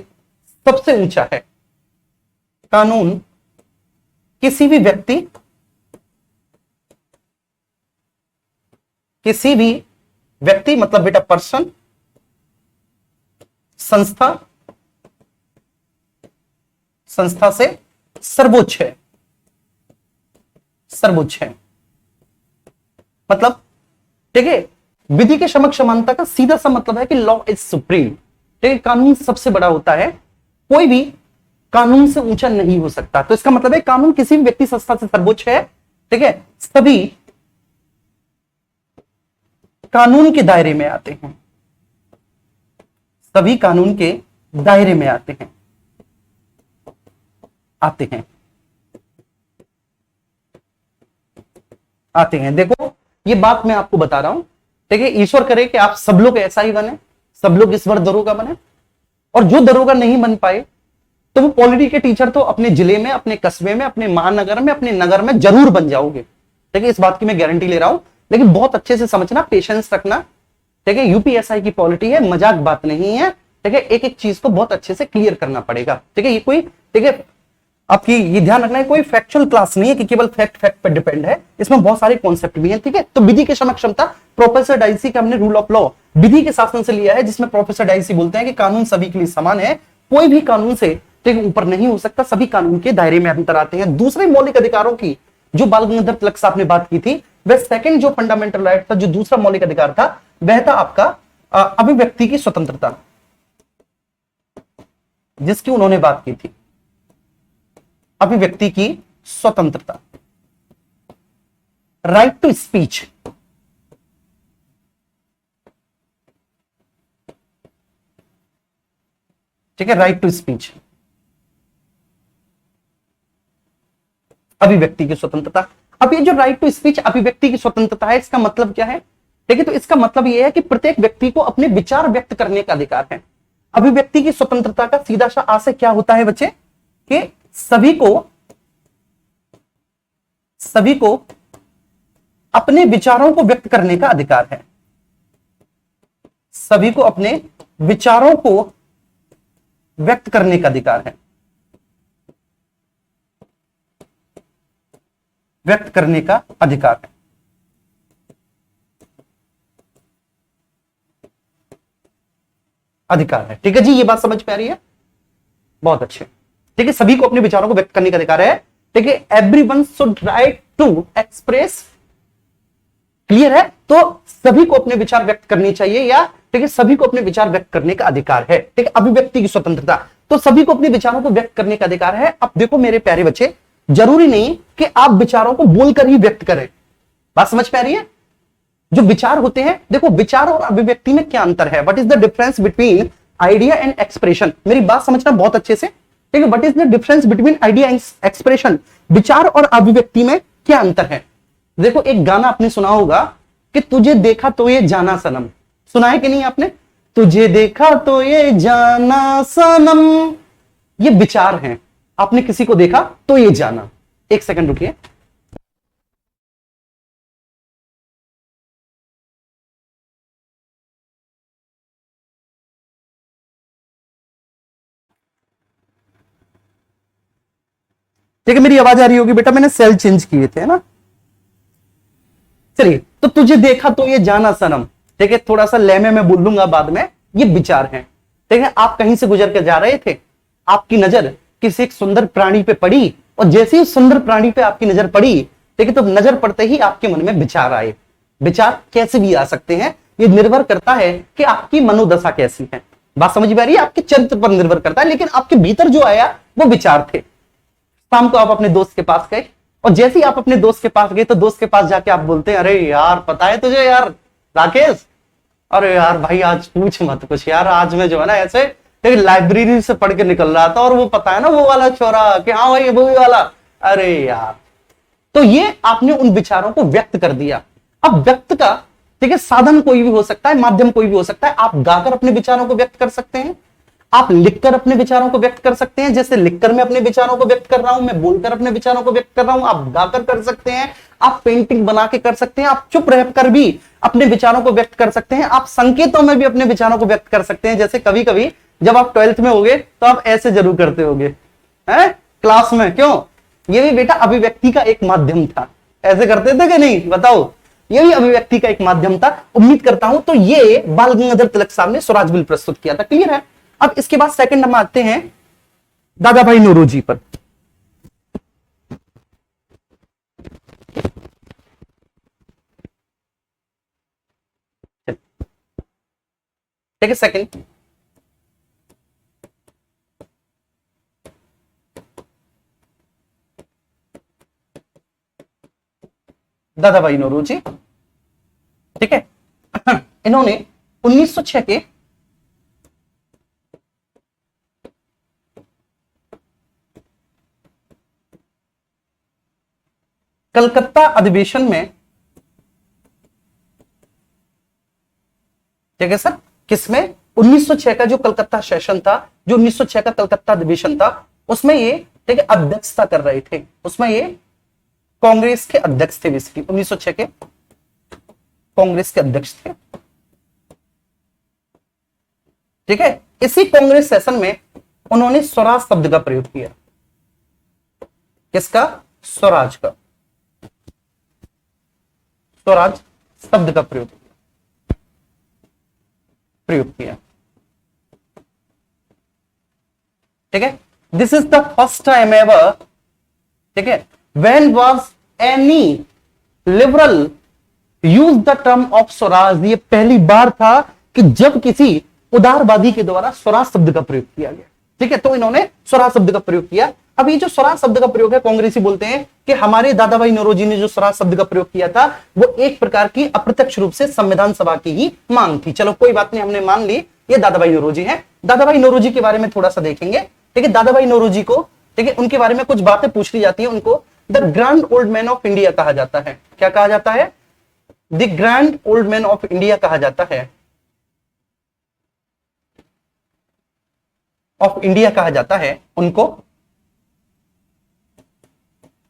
सबसे ऊंचा है, कानून किसी भी व्यक्ति, किसी भी व्यक्ति मतलब बेटा पर्सन, संस्था, संस्था से सर्वोच्च है, सर्वोच्च है। मतलब ठीक है, विधि के समक्ष समानता का सीधा सा मतलब है कि लॉ इज सुप्रीम। ठीक है, कानून सबसे बड़ा होता है, कोई भी कानून से ऊंचा नहीं हो सकता। तो इसका मतलब है कानून किसी भी व्यक्ति संस्था से सर्वोच्च है। ठीक है, सभी कानून के दायरे में आते हैं, सभी कानून के दायरे में आते हैं, आते हैं, आते हैं। देखो ये बात मैं आपको बता रहा हूं। ठीक है, ईश्वर करे कि आप सब लोग ऐसा ही बने, सब लोग इस बार दरोगा बने, और जो दरोगा नहीं बन पाए तो वो पॉलिटी के टीचर तो अपने जिले में, अपने कस्बे में, अपने महानगर में, अपने नगर में जरूर बन जाओगे। ठीक है, इस बात की मैं गारंटी ले रहा हूं, लेकिन बहुत अच्छे से समझना, पेशेंस रखना। ठीक है, यूपीएसआई की पॉलिटी है, मजाक बात नहीं है। ठीक है, एक एक चीज को बहुत अच्छे से क्लियर करना पड़ेगा। ठीक है, ये कोई ठीक है आपकी ये ध्यान रखना है, कोई फैक्चुअल क्लास नहीं है कि केवल फैक्ट फैक्ट पर डिपेंड है, इसमें बहुत सारे कॉन्सेप्ट भी हैं। ठीक है, तो विधि के समक्षमता प्रोफेसर डाइसी का हमने रूल ऑफ लॉ विधि के शासन से लिया है, जिसमें प्रोफेसर डाइसी बोलते हैं कि कानून सभी के लिए समान है, कोई भी कानून से ठीक ऊपर नहीं हो सकता, सभी कानून के दायरे में अंतर आते हैं। दूसरे मौलिक अधिकारों की जो बाल गंगाधर तिलक साहब ने बात की थी, वह सेकंड जो फंडामेंटल राइट था, जो दूसरा मौलिक अधिकार था, वह था आपका अभिव्यक्ति की स्वतंत्रता, जिसकी उन्होंने बात की थी, अभिव्यक्ति की स्वतंत्रता, राइट टू स्पीच। ठीक है, राइट टू स्पीच, अभिव्यक्ति की स्वतंत्रता। अब ये जो राइट टू स्पीच, अभिव्यक्ति की स्वतंत्रता है, इसका मतलब क्या है? देखिए, तो इसका मतलब यह है कि प्रत्येक व्यक्ति को अपने विचार व्यक्त करने का अधिकार है। अभिव्यक्ति की स्वतंत्रता का सीधा सा आशय क्या होता है बच्चे, कि सभी को अपने विचारों को व्यक्त करने का अधिकार है। सभी को अपने विचारों को व्यक्त करने का अधिकार है, व्यक्त करने का अधिकार है। अधिकार है, ठीक है जी, ये बात समझ में आ रही है? बहुत अच्छे। ठीक है, सभी को अपने विचारों को व्यक्त करने का अधिकार है। ठीक है, everyone should right to express. Clear है? तो सभी को अपने विचार व्यक्त करने चाहिए, या ठीक है, सभी को अपने विचार व्यक्त करने का अधिकार है। ठीक है, अभिव्यक्ति की स्वतंत्रता, तो सभी को अपने विचारों को व्यक्त करने का अधिकार है। अब देखो मेरे प्यारे बच्चे, जरूरी नहीं कि आप विचारों को बोलकर ही व्यक्त करें। बात समझ पा रही है? जो विचार होते हैं, देखो विचार और अभिव्यक्ति में क्या अंतर है? What is the difference between idea and expression? मेरी बात समझना बहुत अच्छे से। ठीक है, what is the difference between idea and expression? विचार और अभिव्यक्ति में क्या अंतर है? देखो, एक गाना आपने सुना होगा कि तुझे देखा तो ये जाना सनम। सुना है कि नहीं आपने? तुझे देखा तो ये जाना सनम, ये विचार हैं। आपने किसी को देखा तो ये जाना। एक सेकंड रुकिए। ठीक है, मेरी आवाज आ रही होगी बेटा, मैंने सेल चेंज किए थे ना। चलिए, तो तुझे देखा तो ये जाना सनम, ठीक है, थोड़ा सा लहमे में बोल लूंगा बाद में, ये विचार हैं। ठीक है, आप कहीं से गुजर कर जा रहे थे, आपकी नजर किसी एक सुंदर प्राणी पे पड़ी, और जैसे ही सुंदर प्राणी पे आपकी नजर पड़ी, ठीक है, तो नजर पड़ते ही आपके मन में विचार आए। विचार कैसे भी आ सकते हैं, ये निर्भर करता है कि आपकी मनोदशा कैसी है। बात समझ में आ रही है? आपके चरित्र पर निर्भर करता है, लेकिन आपके भीतर जो आया वो विचार थे। शाम को आप अपने दोस्त के पास गए, और जैसे ही आप अपने दोस्त के पास गए, तो दोस्त के पास जाके आप बोलते हैं, अरे यार पता है तुझे यार राकेश, अरे यार भाई आज पूछ मत कुछ यार, आज मैं जो है ना ऐसे एक लाइब्रेरी से पढ़ के निकल रहा था, और वो पता है ना वो वाला छोरा, कि हाँ भाई वो वाला, अरे यार। तो ये आपने उन विचारों को व्यक्त कर दिया। अब व्यक्त का, ठीक है, साधन कोई भी हो सकता है, माध्यम कोई भी हो सकता है। आप गाकर अपने विचारों को व्यक्त कर सकते हैं, आप लिखकर अपने विचारों को व्यक्त कर सकते हैं, जैसे लिखकर मैं अपने विचारों को व्यक्त कर रहा हूं, मैं बोलकर अपने विचारों को व्यक्त कर रहा हूं, आप गाकर कर सकते हैं, आप पेंटिंग बना के कर सकते हैं, आप चुप रहकर भी अपने विचारों को व्यक्त कर सकते हैं, आप संकेतों में भी अपने विचारों को व्यक्त कर सकते हैं। जैसे कभी कभी जब आप 12th में होगे तो आप ऐसे जरूर करते होगे, हैं क्लास में, क्यों? ये भी बेटा अभिव्यक्ति का एक माध्यम था। ऐसे करते थे कि नहीं, बताओ? ये भी अभिव्यक्ति का एक माध्यम था। उम्मीद करता हूं तो ये बाल गंगाधर तिलक साहब ने स्वराज बिल प्रस्तुत किया था। क्लियर है? अब इसके बाद सेकंड हम आते हैं दादा भाई नौरोजी पर। ठीक है, सेकंड दादा भाई नौरोजी। ठीक है, इन्होंने 1906 के कलकत्ता अधिवेशन में, ठीक है सर, किसमें? 1906 का जो कलकत्ता सेशन था, जो 1906 का कलकत्ता अधिवेशन था, उसमें ये, ठीक है, अध्यक्षता कर रहे थे। उसमें ये कांग्रेस के अध्यक्ष थे। बेसिकली 1906 के कांग्रेस के अध्यक्ष थे। ठीक है, इसी कांग्रेस सेशन में उन्होंने स्वराज शब्द का प्रयोग किया। किसका? स्वराज का, स्वराज शब्द का प्रयोग किया। ठीक है, this is the first time ever, ठीक है, when was any liberal use the term of Swaraj, ये पहली बार था कि जब किसी उदारवादी के द्वारा स्वराज शब्द का प्रयोग किया गया। ठीक है, तो इन्होंने स्वराज शब्द का प्रयोग किया। अब ये जो स्वराज शब्द का प्रयोग है, कांग्रेसी बोलते हैं कि हमारे दादा भाई नौरोजी ने जो स्वराज शब्द का प्रयोग किया था वो एक प्रकार की अप्रत्यक्ष रूप से संविधान सभा की ही मांग थी। चलो कोई बात नहीं, हमने मान ली ये दादा भाई नौरोजी है। दादा भाई नौरोजी के बारे में थोड़ा सा देखेंगे। ठीक है, दादा भाई नौरोजी को, ठीक है, उनके बारे में कुछ बातें पूछ ली जाती है। उनको the grand old man of India कहा जाता है। क्या कहा जाता है? The grand old man of India कहा जाता है, ऑफ इंडिया कहा जाता है, उनको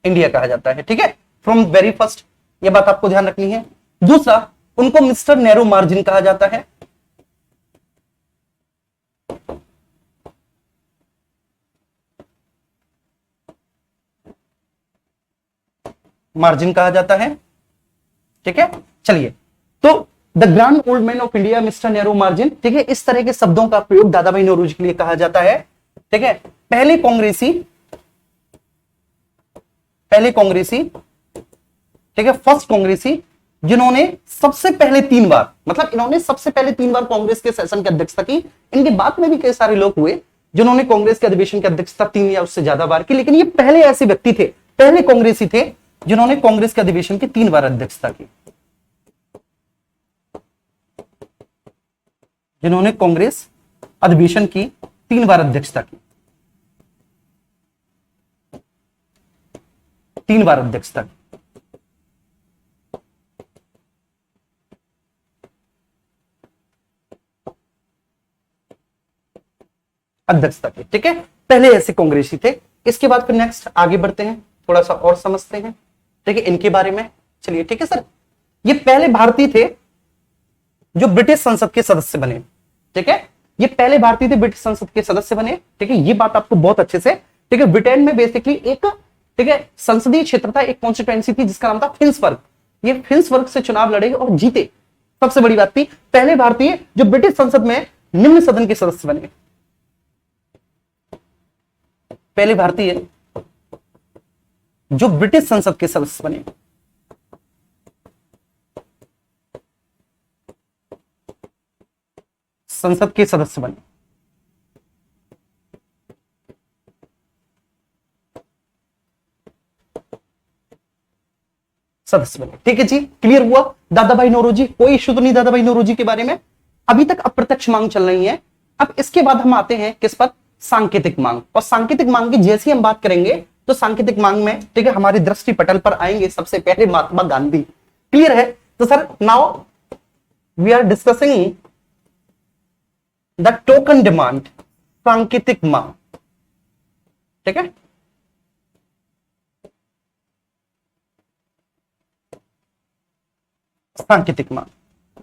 इंडिया कहा जाता है। ठीक है, फ्रॉम वेरी फर्स्ट, ये बात आपको ध्यान रखनी है। दूसरा, उनको मिस्टर नैरो मार्जिन कहा जाता है। मार्जिन कहा जाता है। ठीक है, चलिए, तो the grand old man of India mister Nehru margin, ठीक है, इस तरह के शब्दों का प्रयोग दादा भाई नौरोजी के लिए कहा जाता है। ठीक है, पहले कांग्रेसी, ठीक है, फर्स्ट कांग्रेसी जिन्होंने सबसे पहले 3 बार, मतलब इन्होंने सबसे पहले 3 बार कांग्रेस के सेशन की अध्यक्षता की। इनके बाद में भी कई सारे लोग हुए जिन्होंने कांग्रेस के अधिवेशन की अध्यक्षता 3 या उससे ज्यादा बार की, लेकिन ये पहले ऐसे व्यक्ति थे, पहले कांग्रेसी थे जिन्होंने कांग्रेस के अधिवेशन की 3 बार अध्यक्षता की, जिन्होंने कांग्रेस अधिवेशन की 3 बार अध्यक्षता की, 3 बार अध्यक्षता की। अध्यक्षता की, ठीक है, पहले ऐसे कांग्रेसी थे। इसके बाद फिर नेक्स्ट आगे बढ़ते हैं, थोड़ा सा और समझते हैं, ठीक है, इनके बारे में। चलिए, ठीक है सर, ये पहले भारतीय थे जो ब्रिटिश संसद के सदस्य बने। ठीक है, ये पहले भारतीय थे ब्रिटिश संसद के सदस्य बने। ठीक है, ये बात आपको बहुत अच्छे से, ठीक है, ब्रिटेन में बेसिकली एक, ठीक है, संसदीय क्षेत्र था, एक कॉन्स्टिट्यूएंसी थी जिसका नाम था फिंसबर्ग। ये फिंसबर्ग से चुनाव लड़े और जीते। सबसे बड़ी बात थी, पहले भारतीय जो ब्रिटिश संसद में निम्न सदन के सदस्य बने, पहले भारतीय जो ब्रिटिश संसद के सदस्य बने। संसद के सदस्य बने, सदस्य बने। ठीक है जी, क्लियर हुआ दादा भाई नौरोजी? कोई इश्यू तो नहीं दादा भाई नौरोजी के बारे में? अभी तक अप्रत्यक्ष मांग चल रही है। अब इसके बाद हम आते हैं किस पर? सांकेतिक मांग। और सांकेतिक मांग की जैसी हम बात करेंगे तो सांकेतिक मांग में, ठीक है, हमारे दृष्टि पटल पर आएंगे सबसे पहले महात्मा गांधी। क्लियर है? तो sir now we are discussing the token demand, सांकेतिक मांग। ठीक है, सांकेतिक मांग।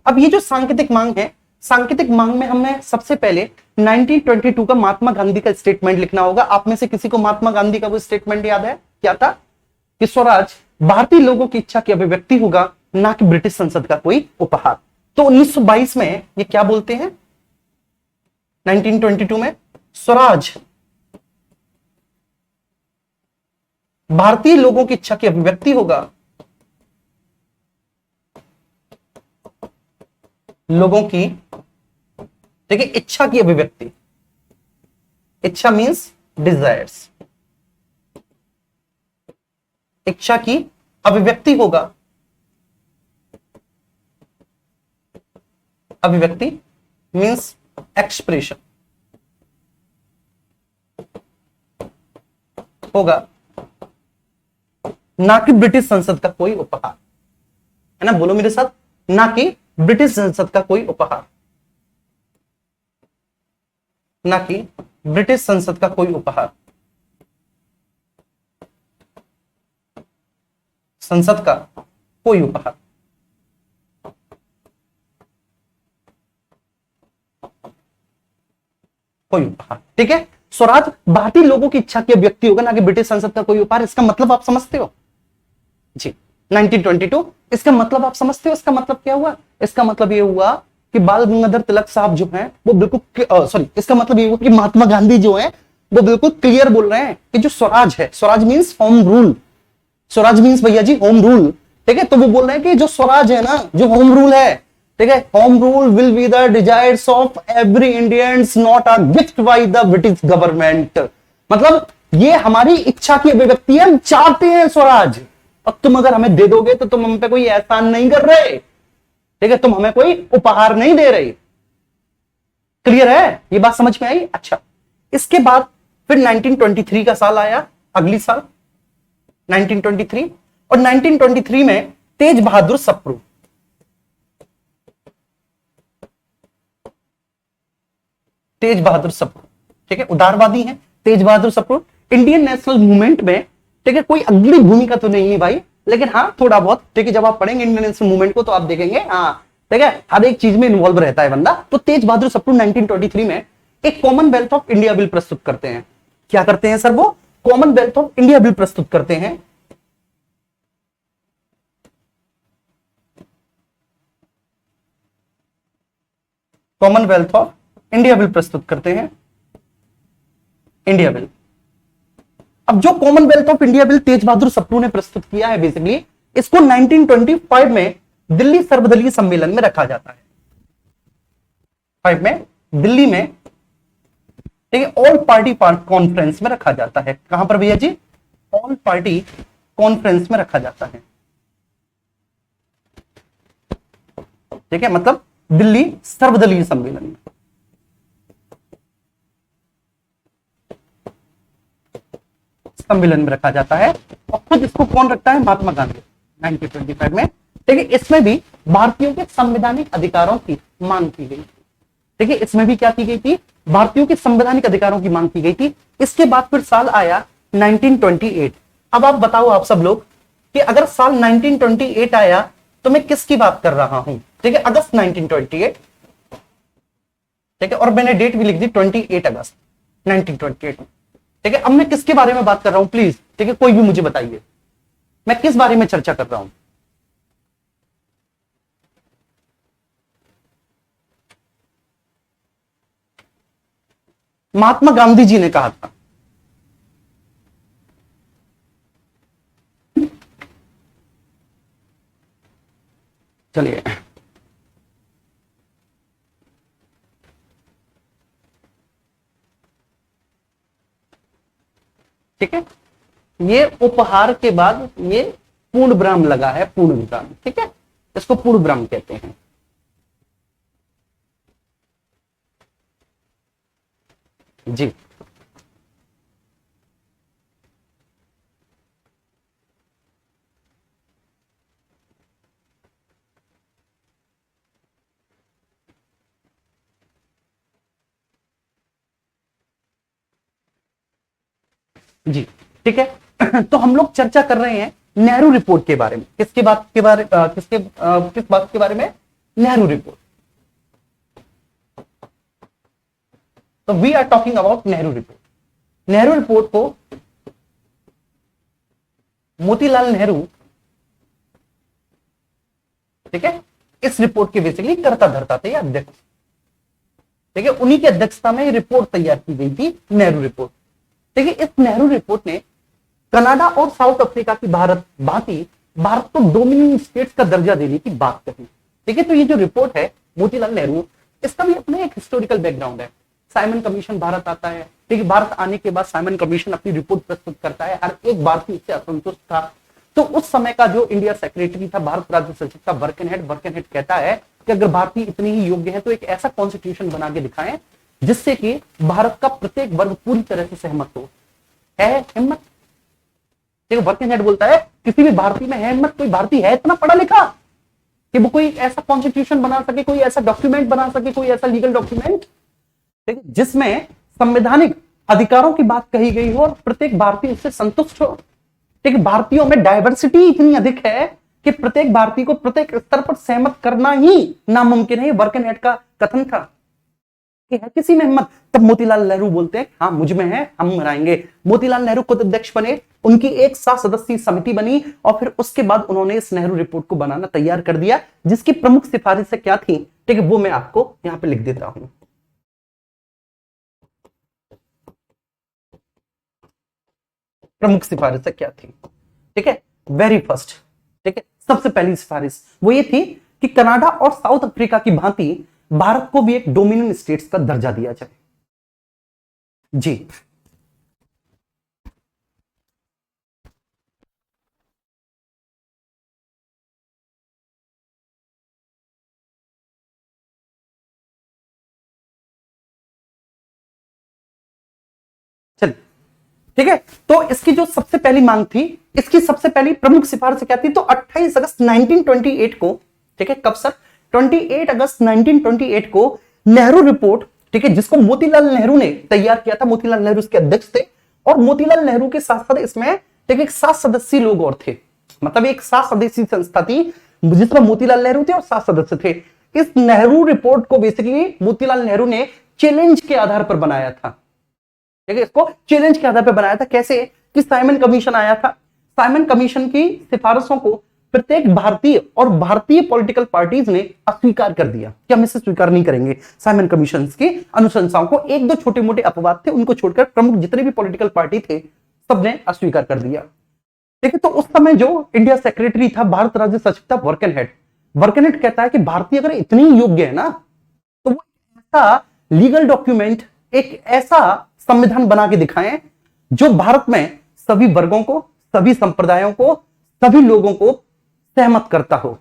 अब ये जो सांकेतिक मांग है, सांकेतिक मांग में हमें सबसे पहले 1922 का महात्मा गांधी का स्टेटमेंट लिखना होगा। आप में से किसी को महात्मा गांधी का वो स्टेटमेंट याद है? क्या था? कि स्वराज भारतीय लोगों की इच्छा की अभिव्यक्ति होगा, ना कि ब्रिटिश संसद का कोई उपहार। तो 1922 में ये क्या बोलते हैं? 1922 में स्वराज भारतीय लोगों की इच्छा की अभिव्यक्ति होगा, लोगों की, ठीक है, इच्छा की अभिव्यक्ति। इच्छा मींस डिजायर्स, इच्छा की अभिव्यक्ति होगा। अभिव्यक्ति मींस एक्सप्रेशन होगा, ना कि ब्रिटिश संसद का कोई उपहार। है ना? बोलो मेरे साथ, ना कि ब्रिटिश संसद का कोई उपहार, ना कि ब्रिटिश संसद का कोई उपहार। संसद का कोई उपहार। कोई उपहार, ठीक है। स्वराज भारतीय लोगों की इच्छा की अभिव्यक्ति होगा, ना कि ब्रिटिश संसद का कोई उपहार। इसका मतलब आप समझते हो जी? 1922, इसका मतलब आप समझते हो? इसका मतलब क्या हुआ? इसका मतलब ये हुआ कि बाल गंगाधर तिलक साहब जो हैं वो बिल्कुल सॉरी, इसका मतलब ये हुआ कि महात्मा गांधी जो हैं वो बिल्कुल क्लियर बोल रहे हैं कि जो स्वराज है, Swaraj means home rule. Swaraj means भैया जी होम रूल, ठीक है, तो वो बोल रहे हैं कि जो स्वराज है ना, जो होम रूल है, ठीक है, home rule will be the desires of every Indians, not a gift by the British government. मतलब ये हमारी इच्छा की अभिव्यक्ति है, हम चाहते हैं स्वराज, और तुम अगर हमें दे दोगे तो तुम हम पे कोई एहसान नहीं कर रहे, ठीक है, तुम हमें कोई उपहार नहीं दे रहे। क्लियर है, ये बात समझ में आई? अच्छा, इसके बाद फिर 1923 का साल आया, अगली साल 1923, और 1923 में तेज बहादुर सप्रू, तेज बहादुर सप्रू, ठीक है, उदारवादी हैं तेज बहादुर सप्रू। इंडियन नेशनल मूवमेंट में, ठीक है, कोई अगली भूमिका तो नहीं है भाई, लेकिन हाँ थोड़ा बहुत, ठीक है, जब आप पढ़ेंगे इंडियन नेशनल मूवमेंट को तो आप देखेंगे, हाँ ठीक है, हर एक चीज में इन्वॉल्व रहता है बंदा। तो तेज बहादुर सप्रू 1923 में एक कॉमनवेल्थ ऑफ इंडिया बिल प्रस्तुत करते हैं। क्या करते हैं सर? वो कॉमनवेल्थ ऑफ इंडिया बिल प्रस्तुत करते हैं। कॉमनवेल्थ ऑफ इंडिया बिल प्रस्तुत करते हैं, इंडिया बिल। अब जो कॉमनवेल्थ ऑफ इंडिया बिल तेज बहादुर सप्रू ने प्रस्तुत किया है, बेसिकली इसको 1925 में दिल्ली सर्वदलीय सम्मेलन में रखा जाता है, 5 में दिल्ली में, ठीक है, ऑल पार्टी कॉन्फ्रेंस में रखा जाता है। कहां पर भैया जी? ऑल पार्टी कॉन्फ्रेंस में रखा जाता है, ठीक है, मतलब दिल्ली सर्वदलीय सम्मेलन में। सम्मेलन में रखा जाता है, और खुद इसको कौन रखता है? महात्मा गांधी, 1925 में, ठीक है। इसमें भी भारतीयों के संवैधानिक अधिकारों की मांग की गई, ठीक है, इसमें भी क्या की गई थी? भारतीयों के संवैधानिक अधिकारों की मांग की गई थी। इसके बाद फिर साल आया 1928। अब आप बताओ, आप सब लोग, कि अगर साल 1928 आया तो मैं किसकी बात कर रहा हूं? ठीक है, अगस्त 1928, ठीक है, और मैंने डेट भी लिख दी 28 अगस्त 1928 में, ठीक है। अब मैं किसके बारे में बात कर रहा हूं प्लीज? ठीक है, कोई भी मुझे बताइए, मैं किस बारे में चर्चा कर रहा हूं? महात्मा गांधी जी ने कहा था, चलिए, ठीक है, ये उपहार के बाद ये पूर्ण विराम लगा है, पूर्ण विराम, ठीक है, इसको पूर्ण विराम कहते हैं। जी, जी, ठीक है। तो हम लोग चर्चा कर रहे हैं नेहरू रिपोर्ट के बारे में। किसके बात के बारे किस बात के बारे में? नेहरू रिपोर्ट। तो we are talking about Nehru report. Nehru report को मोतीलाल नेहरू, ठीक है, इस रिपोर्ट के बेसिकली कर्ता धर्ता थे, अध्यक्ष, ठीक है, उन्हीं की अध्यक्षता में रिपोर्ट तैयार की गई थी, नेहरू रिपोर्ट। ठीक है, इस नेहरू रिपोर्ट ने कनाडा और साउथ अफ्रीका की भारत को डोमिनियन स्टेट्स का दर्जा देने की बात कही। ठीक है, तो ये जो रिपोर्ट है मोतीलाल नेहरू, इसका भी अपना एक हिस्टोरिकल बैकग्राउंड है। साइमन कमीशन भारत आता है, ठीक है, भारत आने के बाद साइमन कमीशन अपनी रिपोर्ट प्रस्तुत करता है, हर एक भारतीय इससे असंतुष्ट था। तो उस समय का जो इंडिया सेक्रेटरी था, भारत राज्य सचिव था, बर्कनहेड कहता है कि अगर भारतीय इतने ही योग्य है तो एक ऐसा कॉन्स्टिट्यूशन बना के दिखाएं जिससे कि भारत का प्रत्येक वर्ग पूरी तरह से सहमत हो। है हिम्मत? देखो, बर्कनहेड बोलता है किसी भी भारतीय में है हिम्मत? कोई भारतीय है इतना पढ़ा लिखा कि वो कोई ऐसा कॉन्स्टिट्यूशन बना सके, कोई ऐसा डॉक्यूमेंट बना सके, कोई ऐसा लीगल डॉक्यूमेंट, ठीक है, जिसमें संवैधानिक अधिकारों की बात कही गई हो और प्रत्येक भारतीय इससे संतुष्ट हो। ठीक है, भारतीयों में डायवर्सिटी इतनी अधिक है कि प्रत्येक भारतीय को प्रत्येक स्तर पर सहमत करना ही नामुमकिन है। बर्कनहेड का कथन था कि है किसी में हिम्मत? तब मोतीलाल नेहरू बोलते हैं हाँ मुझ में है, हम मनाएंगे। मोतीलाल नेहरू खुद अध्यक्ष बने, उनकी एक 7 सदस्यीय समिति बनी और फिर उसके बाद उन्होंने इस नेहरू रिपोर्ट को बनाना तैयार कर दिया, जिसकी प्रमुख सिफारिशें क्या थी, ठीक है, वो मैं आपको यहां पे लिख देता हूं। प्रमुख सिफारिशें क्या थी? ठीक है, वेरी फर्स्ट, ठीक है, सबसे पहली सिफारिश वो ये थी कि कनाडा और साउथ अफ्रीका की भांति भारत को भी एक डोमिनियन स्टेट्स का दर्जा दिया जाए। जी चलिए ठीक है। तो इसकी जो सबसे पहली मांग थी, इसकी सबसे पहली प्रमुख सिफारिश क्या थी? तो 28 अगस्त 1928 को, ठीक है, कब सर? 28 अगस्त 1928 को नेहरू रिपोर्ट, ठीक है, जिसको मोतीलाल नेहरू ने तैयार किया था। मोतीलाल नेहरू इसके अध्यक्ष थे और मोतीलाल नेहरू के साथ साथ इसमें, ठीक है, 7 सदस्यीय लोग और थे। मतलब एक 7 सदस्यीय संस्था थी जिसमें मोतीलाल नेहरू थे और 7 सदस्य थे। इस नेहरू रिपोर्ट को बेसिकली मोतीलाल नेहरू ने चैलेंज के आधार पर बनाया था। ठीक है, इसको चैलेंज के आधार पर बनाया था। कैसे? कि साइमन कमीशन आया था। साइमन कमीशन की सिफारिशों को प्रत्येक भारतीय और भारतीय पॉलिटिकल पार्टीज ने अस्वीकार कर दिया कि हम इसे स्वीकार नहीं करेंगे। साइमन कमीशन की अनुशंसाओं को, एक दो छोटे मोटे अपवाद थे, उनको छोड़कर प्रमुख जितने भी पॉलिटिकल पार्टी थे सबने अस्वीकार कर दिया। ठीक है, तो उस समय जो इंडिया सेक्रेटरी था, भारत राज्य सचिव था वर्कनहेड। वर्कनहेड कहता है कि भारतीय अगर इतनी योग्य है ना, तो वो ऐसा लीगल डॉक्यूमेंट, एक ऐसा संविधान बना के दिखाएं जो भारत में सभी वर्गों को, सभी संप्रदायों को, सभी लोगों को सहमत करता हो।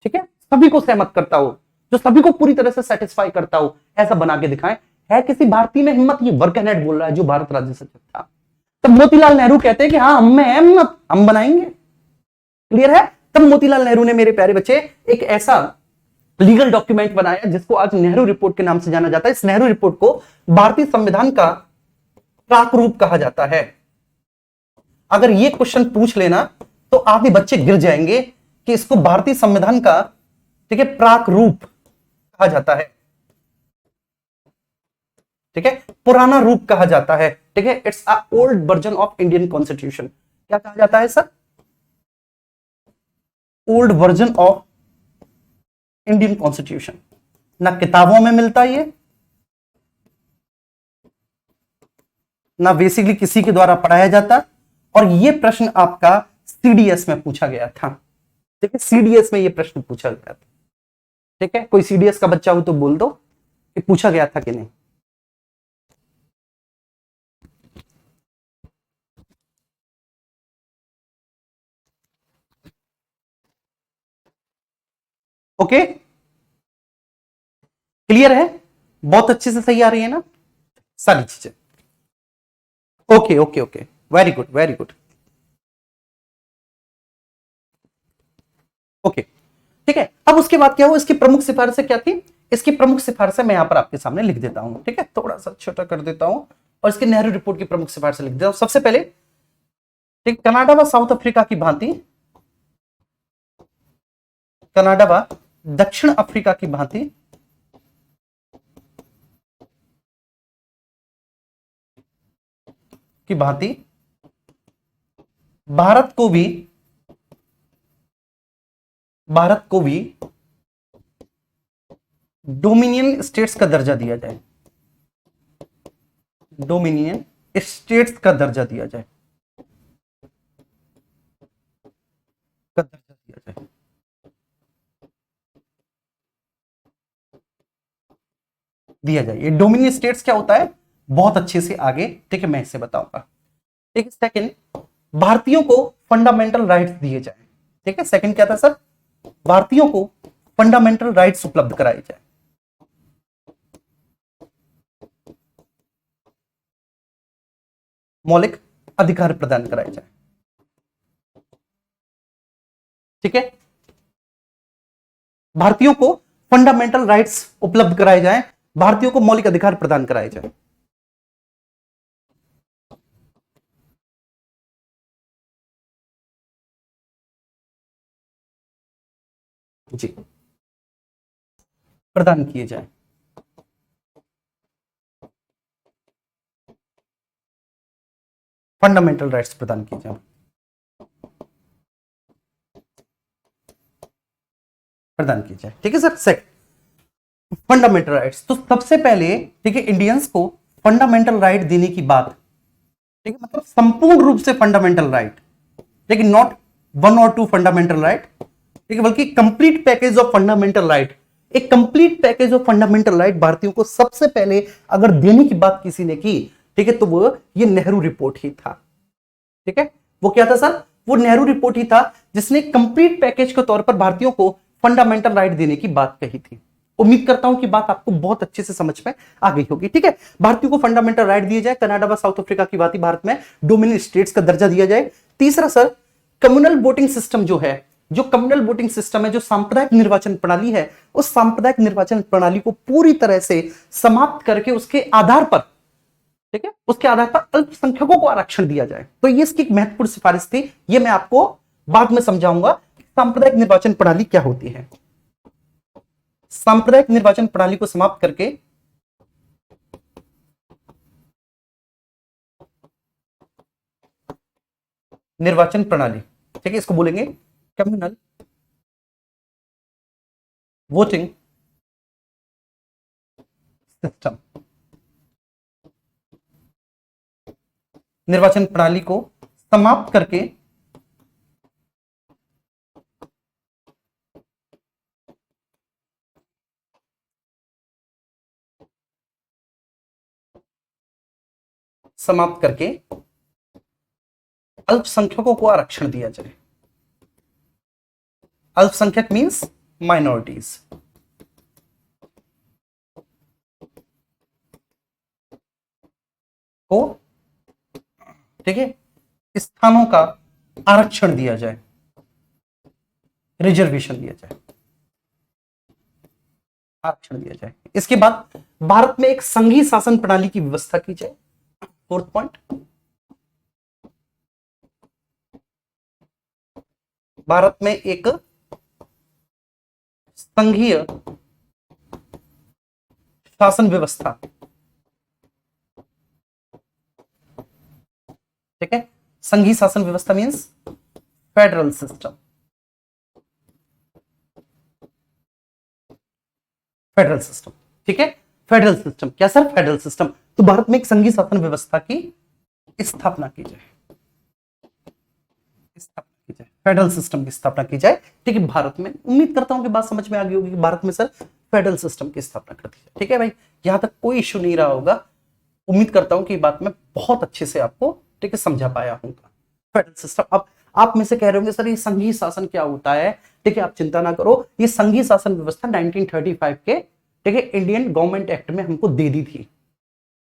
ठीक है, सभी को सहमत करता हो, जो सभी को पूरी तरह से सेटिस्फाई करता हो, ऐसा बना के दिखाएं। है किसी भारतीय में हिम्मत? ये वर्कनहेड बोल रहा है, जो भारत राज्य सचिव था। तब मोतीलाल नेहरू कहते हैं कि हाँ, हम में है हिम्मत, हम बनाएंगे। क्लियर है? तब मोतीलाल नेहरू ने, मेरे प्यारे बच्चे, एक ऐसा लीगल डॉक्यूमेंट बनाया जिसको आज नेहरू रिपोर्ट के नाम से जाना जाता है। इस नेहरू रिपोर्ट को भारतीय संविधान का प्राक रूप कहा जाता है। अगर ये क्वेश्चन पूछ लेना तो आधे बच्चे गिर जाएंगे कि इसको भारतीय संविधान का, ठीक है, प्राक रूप कहा जाता है। ठीक है, पुराना रूप कहा जाता है। ठीक है, it's a old version of Indian constitution. क्या कहा जाता है sir? Old version of Indian constitution. ना किताबों में मिलता ये, ना बेसिकली किसी के द्वारा पढ़ाया जाता, और ये प्रश्न आपका सीडीएस में पूछा गया था। ठीक है, सीडीएस में ये प्रश्न पूछा गया था। ठीक है, कोई सीडीएस का बच्चा हो तो बोल दो कि पूछा गया था कि नहीं। ओके, क्लियर है? बहुत अच्छे से सही आ रही है ना सारी चीजें? Okay okay okay, very good very good. Okay, ठीक है। अब उसके बाद क्या हुआ? इसकी प्रमुख सिफारिशें क्या थी? इसकी प्रमुख सिफारिशें मैं यहां पर आपके सामने लिख देता हूं। ठीक है, थोड़ा सा छोटा कर देता हूं और इसके नेहरू रिपोर्ट की प्रमुख सिफारिशें लिख देता हूं। सबसे पहले, ठीक, कनाडा व साउथ अफ्रीका की भांति, कनाडा व दक्षिण अफ्रीका की भांति भारत को भी डोमिनियन स्टेट्स का दर्जा दिया जाए। डोमिनियन स्टेट्स का दर्जा दिया जाए, दिया जाए। ये डोमिनियन स्टेट्स क्या होता है, बहुत अच्छे से आगे, ठीक है, मैं इसे बताऊंगा। ठीक है, सेकंड, भारतीयों को फंडामेंटल राइट्स दिए जाए। ठीक है, सेकंड क्या था सर? भारतीयों को फंडामेंटल राइट्स उपलब्ध कराए जाए। मौलिक अधिकार प्रदान कराए जाए। ठीक है, भारतीयों को फंडामेंटल राइट्स उपलब्ध कराए जाए, भारतीयों को मौलिक अधिकार प्रदान कराए जाए। जी, प्रदान किए जाए। फंडामेंटल राइट्स प्रदान किए जाए, प्रदान की जाए। ठीक है सर, सेकंड फंडामेंटल राइट्स। तो सबसे पहले, ठीक है, इंडियंस को फंडामेंटल राइट देने की बात, ठीक है, मतलब संपूर्ण रूप से फंडामेंटल राइट, लेकिन नॉट वन और टू फंडामेंटल राइट, ठीक है, बल्कि complete package of fundamental right. एक complete package of fundamental right भारतीयों को सबसे पहले अगर देने की बात किसी ने की, ठीक है, तो वो ये नेहरू रिपोर्ट ही था। ठीक है, वो क्या था सर? वो नेहरू रिपोर्ट ही था जिसने कंप्लीट पैकेज के तौर पर भारतीयों को फंडामेंटल राइट देने की बात कही थी। उम्मीद करता हूं कि बात आपको बहुत अच्छे से समझ में आ गई होगी। ठीक है, भारतीयों को फंडामेंटल राइट दिए जाए, कनाडा व साउथ अफ्रीका की बात भारत में डोमिनियन स्टेट्स का दर्जा दिया जाए। तीसरा सर, कम्युनल वोटिंग सिस्टम जो है, जो कम्युनल वोटिंग सिस्टम है, जो सांप्रदायिक निर्वाचन प्रणाली है, उस सांप्रदायिक निर्वाचन प्रणाली को पूरी तरह से समाप्त करके उसके आधार पर, ठीक है, उसके आधार पर अल्पसंख्यकों को आरक्षण दिया जाए। तो ये इसकी एक महत्वपूर्ण सिफारिश थी। ये मैं आपको बाद में समझाऊंगा कि सांप्रदायिक निर्वाचन प्रणाली क्या होती है। सांप्रदायिक निर्वाचन प्रणाली को समाप्त करके निर्वाचन प्रणाली, ठीक है, इसको बोलेंगे कम्युनल वोटिंग सिस्टम। निर्वाचन प्रणाली को समाप्त करके अल्पसंख्यकों को आरक्षण दिया जाए। अल्पसंख्यक मींस माइनॉरिटीज को, ठीक है, स्थानों का आरक्षण दिया जाए, रिजर्वेशन दिया जाए, आरक्षण दिया जाए। इसके बाद भारत में एक संघीय शासन प्रणाली की व्यवस्था की जाए। फोर्थ पॉइंट, भारत में एक संघीय शासन व्यवस्था, ठीक है, संघीय शासन व्यवस्था means federal system. Federal system, ठीक है, फेडरल सिस्टम क्या सर? Federal system. तो भारत में एक संघीय शासन व्यवस्था की स्थापना की जाए, फेडरल सिस्टम की स्थापना की जाए। ठीक है, भारत में, उम्मीद करता हूं कि बात समझ में आ गई होगी कि भारत में सर फेडरल सिस्टम की स्थापना कर दी जाए। ठीक है भाई, यहां तक कोई इश्यू नहीं रहा होगा। उम्मीद करता हूं कि बात में बहुत अच्छे से आपको, ठीक है, समझा पाया हूँ। Federal system. अब आप में से कह रहे होंगे सर ये संघीय शासन क्या होता है? ठीक है, आप चिंता ना करो, ये संघीय शासन व्यवस्था 1935 के, ठीक है, इंडियन गवर्नमेंट एक्ट में हमको दे दी थी।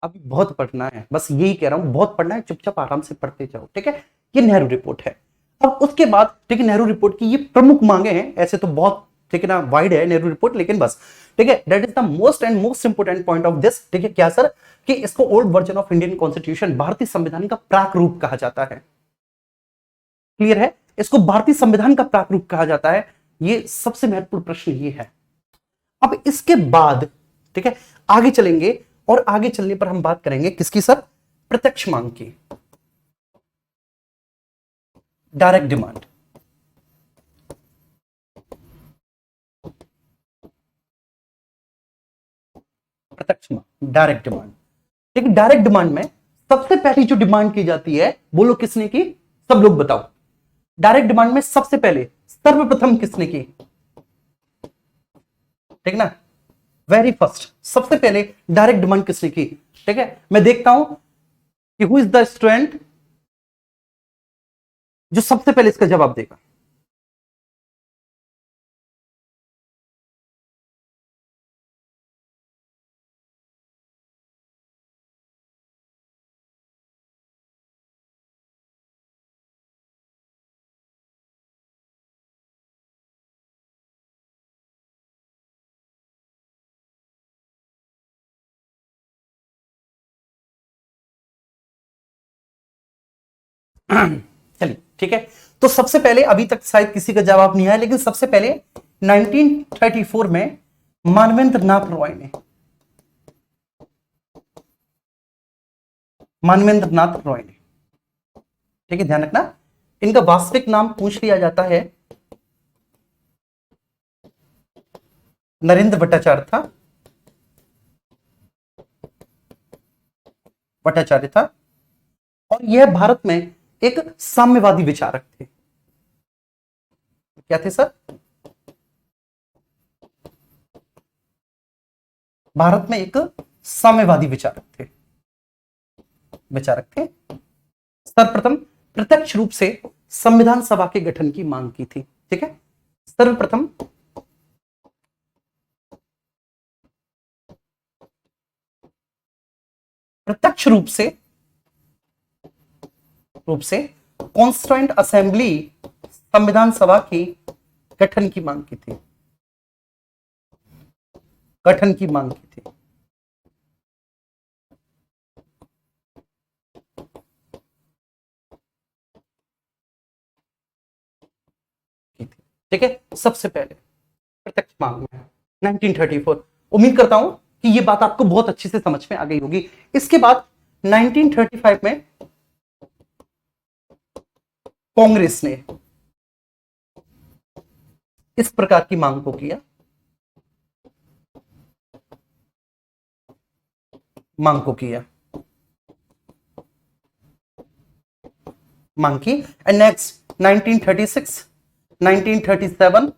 अभी बहुत पढ़ना है, बस यही कह रहा हूं, बहुत पढ़ना है, चुपचाप आराम से पढ़ते जाओ। ठीक है, ये नेहरू रिपोर्ट है। अब उसके बाद, ठीक है, नेहरू रिपोर्ट की ये प्रमुख मांगे हैं। ऐसे तो बहुत, ठीक है ना, वाइड है नेहरू रिपोर्ट, लेकिन बस, ठीक है, that is the most and most important point of this. ठीक है, क्या सर? कि इसको old version of Indian constitution, भारतीय संविधान का प्राक रूप कहा जाता है। क्लियर है? इसको भारतीय संविधान का प्राक रूप कहा जाता है। ये सबसे महत्वपूर्ण प्रश्न ये है। अब इसके बाद, ठीक है, आगे चलेंगे और आगे चलने पर हम बात करेंगे किसकी सर? प्रत्यक्ष मांग की, डायरेक्ट डिमांड। प्रत्यक्ष मांग, डायरेक्ट डिमांड। ठीक है, डायरेक्ट डिमांड में सबसे पहली जो डिमांड की जाती है, बोलो किसने की? सब लोग बताओ। डायरेक्ट डिमांड में सबसे पहले, सर्वप्रथम किसने की? ठीक ना, वेरी फर्स्ट, सबसे पहले डायरेक्ट डिमांड किसने की? ठीक है, मैं देखता हूं कि हु इज द स्टूडेंट जो सबसे पहले इसका जवाब देगा। चलिए, ठीक है, तो सबसे पहले, अभी तक शायद किसी का जवाब नहीं आया, लेकिन सबसे पहले 1934 में मानवेंद्र नाथ रॉय ने, मानवेंद्र नाथ रॉय ने, ठीक है, ध्यान रखना, इनका वास्तविक नाम पूछ लिया जाता है, नरेंद्र भट्टाचार्य था, भट्टाचार्य था, और यह भारत में एक साम्यवादी विचारक थे। क्या थे सर? भारत में एक साम्यवादी विचारक थे। सर्वप्रथम प्रत्यक्ष रूप से संविधान सभा के गठन की मांग की थी। ठीक है, सर्वप्रथम प्रत्यक्ष रूप से कॉन्स्टिट्यूएंट असेंबली संविधान सभा की गठन की मांग की थी। ठीक है, सबसे पहले प्रत्यक्ष मांग में 1934। उम्मीद करता हूं कि यह बात आपको बहुत अच्छे से समझ में आ गई होगी। इसके बाद 1935 में कांग्रेस ने इस प्रकार की मांग को किया, मांग की। एंड नेक्स्ट 1936, 1937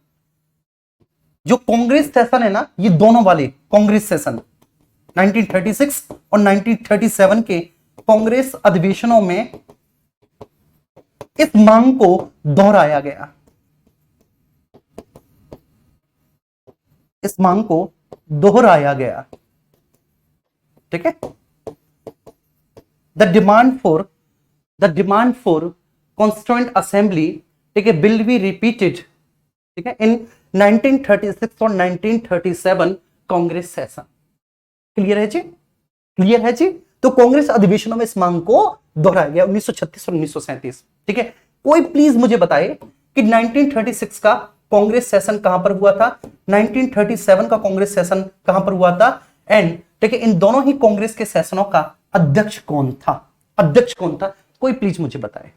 जो कांग्रेस सेशन है ना, ये दोनों वाले कांग्रेस सेशन 1936 और 1937 के कांग्रेस अधिवेशनों में इस मांग को दोहराया गया। ठीक है, the demand for constituent assembly, ठीक है, विल बी रिपीटेड, ठीक है, इन 1936 और 1937 कांग्रेस सेशन। क्लियर है जी? तो कांग्रेस अधिवेशनों में इस मांग को दोहराया गया 1936 और 1937। ठीक है, कोई प्लीज मुझे बताए कि 1936 का कांग्रेस सेशन कहां पर हुआ था, 1937 का कांग्रेस सेशन कहां पर हुआ था, एंड ठीक है, इन दोनों ही कांग्रेस के सेशनों का अध्यक्ष कौन था? कोई प्लीज मुझे बताए।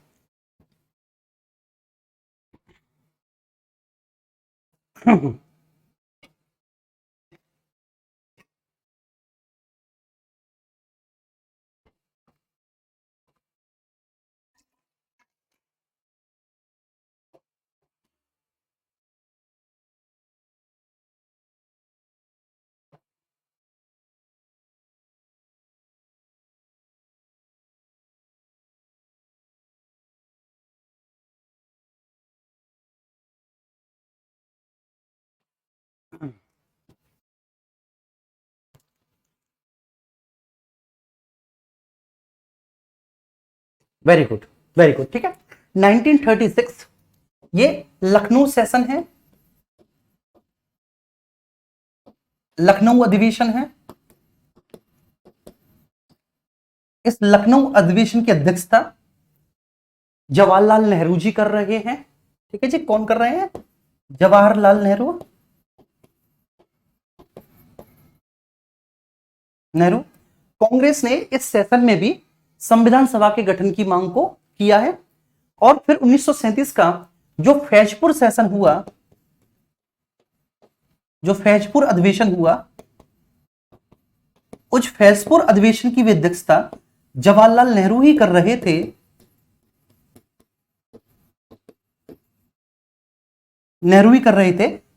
वेरी गुड, ठीक है। 1936 ये लखनऊ सेशन है, लखनऊ अधिवेशन है। इस लखनऊ अधिवेशन की अध्यक्षता जवाहरलाल नेहरू जी कर रहे हैं। ठीक है जी, कौन कर रहे हैं? जवाहरलाल नेहरू। कांग्रेस ने इस सेशन में भी संविधान सभा के गठन की मांग को किया है। और फिर 1937 का जो फैजपुर सेशन हुआ, जो फैजपुर अधिवेशन हुआ, उस फैजपुर अधिवेशन की अध्यक्षता जवाहरलाल नेहरू ही कर रहे थे।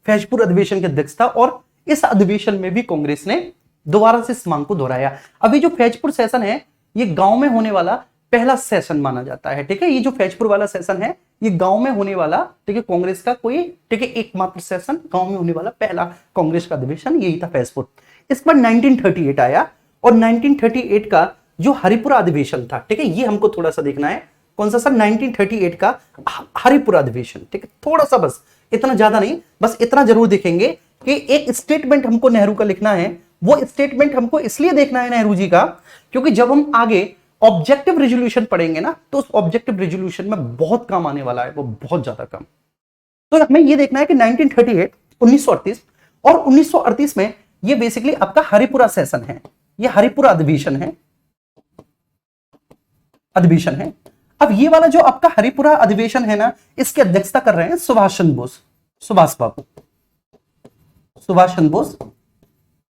फैजपुर अधिवेशन की अध्यक्षता। और इस अधिवेशन में भी कांग्रेस ने दोबारा से इस मांग को दोहराया। अभी जो फैजपुर सेशन है, ये गांव में होने वाला पहला सेशन माना जाता है। ठीक है, ये जो फैजपुर वाला सेशन है, ये गांव में होने वाला, ठीक है, कांग्रेस का कोई, ठीक है, एकमात्र सेशन, गांव में होने वाला पहला कांग्रेस का अधिवेशन यही था, फैजपुर। इस पर 1938 आया। और 1938 का जो हरिपुरा अधिवेशन था, ठीक है, ये हमको थोड़ा सा देखना है। कौन सा सर? 1938 का हरिपुरा अधिवेशन। ठीक है, थोड़ा सा, बस इतना ज्यादा नहीं, बस इतना जरूर देखेंगे कि एक स्टेटमेंट हमको नेहरू का लिखना है। वो स्टेटमेंट हमको इसलिए देखना है नेहरू जी का, क्योंकि जब हम आगे ऑब्जेक्टिव रेजोल्यूशन पढ़ेंगे ना, तो उस ऑब्जेक्टिव रेजोल्यूशन में बहुत काम आने वाला है, वो बहुत ज्यादा काम। तो हमें ये देखना है कि 1938, 1938 और 1938 में ये बेसिकली आपका हरिपुरा सेशन है, ये हरिपुरा अधिवेशन है। अब ये वाला जो आपका हरिपुरा अधिवेशन है ना, इसकी अध्यक्षता कर रहे हैं सुभाष चंद्र बोस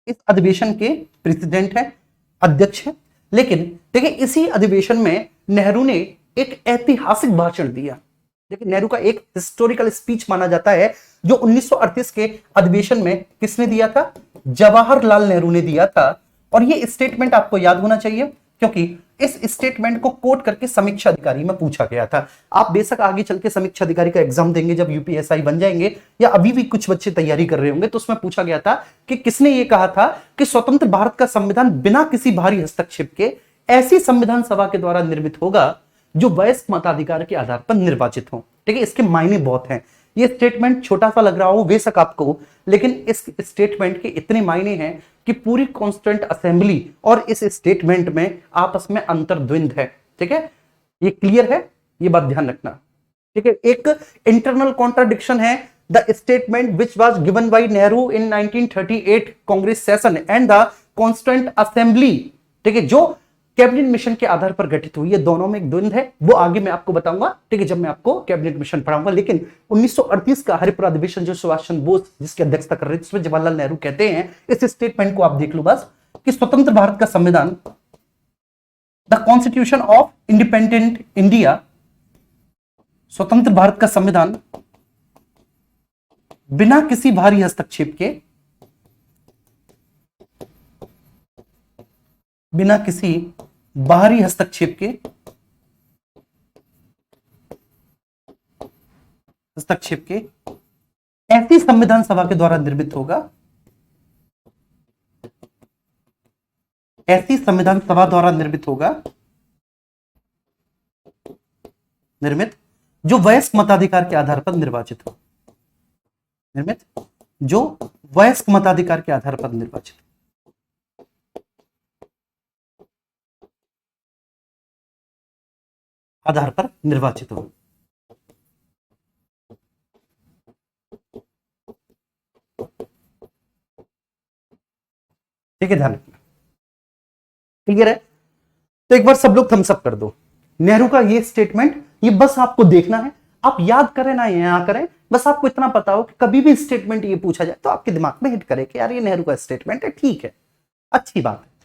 इस अधिवेशन के प्रेसिडेंट है, अध्यक्ष है। लेकिन ठीक है, इसी अधिवेशन में नेहरू ने एक ऐतिहासिक भाषण दिया। देखिए नेहरू का एक हिस्टोरिकल स्पीच माना जाता है जो 1938 के अधिवेशन में किसने दिया था, जवाहरलाल नेहरू ने दिया था। और ये स्टेटमेंट आपको याद होना चाहिए क्योंकि इस स्टेटमेंट को कोट करके समीक्षा अधिकारी में पूछा गया था। आप बेशक आगे चल के समीक्षा अधिकारी का एग्जाम देंगे जब यूपीएसआई बन जाएंगे, या अभी भी कुछ बच्चे तैयारी कर रहे होंगे, तो उसमें पूछा गया था कि किसने ये कहा था कि स्वतंत्र भारत का संविधान बिना किसी बाहरी हस्तक्षेप के ऐसी संविधान सभा के द्वारा निर्मित होगा जो वयस्क मताधिकार के आधार पर निर्वाचित हो। ठीक है, इसके मायने बहुत हैं। ये स्टेटमेंट छोटा सा लग रहा हो बेशक आपको, लेकिन इस स्टेटमेंट के इतने मायने हैं कि पूरी कॉन्स्टिट्यूएंट असेंबली और इस स्टेटमेंट में आपस में अंतर्द्वंद है। ठीक है, ये क्लियर है, ये बात ध्यान रखना। ठीक है, एक इंटरनल कॉन्ट्राडिक्शन है। The statement which was given by Nehru in 1938 Congress session and the constituent assembly, ठीक है, जो कैबिनेट मिशन के आधार पर गठित हुई है, दोनों में एक द्वंद है। वो आगे मैं आपको बताऊंगा, ठीक है, जब मैं आपको कैबिनेट मिशन पढ़ाऊंगा। लेकिन 1938 का हरिपुर अधिवेशन जो सुभाष चंद्र बोस जिसकी अध्यक्षता कर रहे थे, उसमें जवाहरलाल नेहरू कहते हैं, इस स्टेटमेंट को आप देख लो बस, कि स्वतंत्र भारत का संविधान, the constitution of independent India, स्वतंत्र भारत का संविधान बिना किसी बाहरी हस्तक्षेप के, बिना किसी बाहरी हस्तक्षेप के ऐसी संविधान सभा के द्वारा निर्मित होगा, ऐसी संविधान सभा द्वारा निर्मित होगा, निर्मित जो वयस्क मताधिकार के आधार पर निर्वाचित हो, निर्मित जो वयस्क मताधिकार के आधार पर निर्वाचित, आधार पर निर्वाचित हो। ठीक है, ध्यान रखना, क्लियर है। तो एक बार सब लोग थम्स अप कर दो। नेहरू का ये स्टेटमेंट, ये बस आपको देखना है, आप याद करें ना यहां करें, बस आपको इतना पता हो कि कभी भी स्टेटमेंट ये पूछा जाए तो आपके दिमाग में हिट करे कि यार ये नेहरू का स्टेटमेंट है, ठीक है, अच्छी बात है।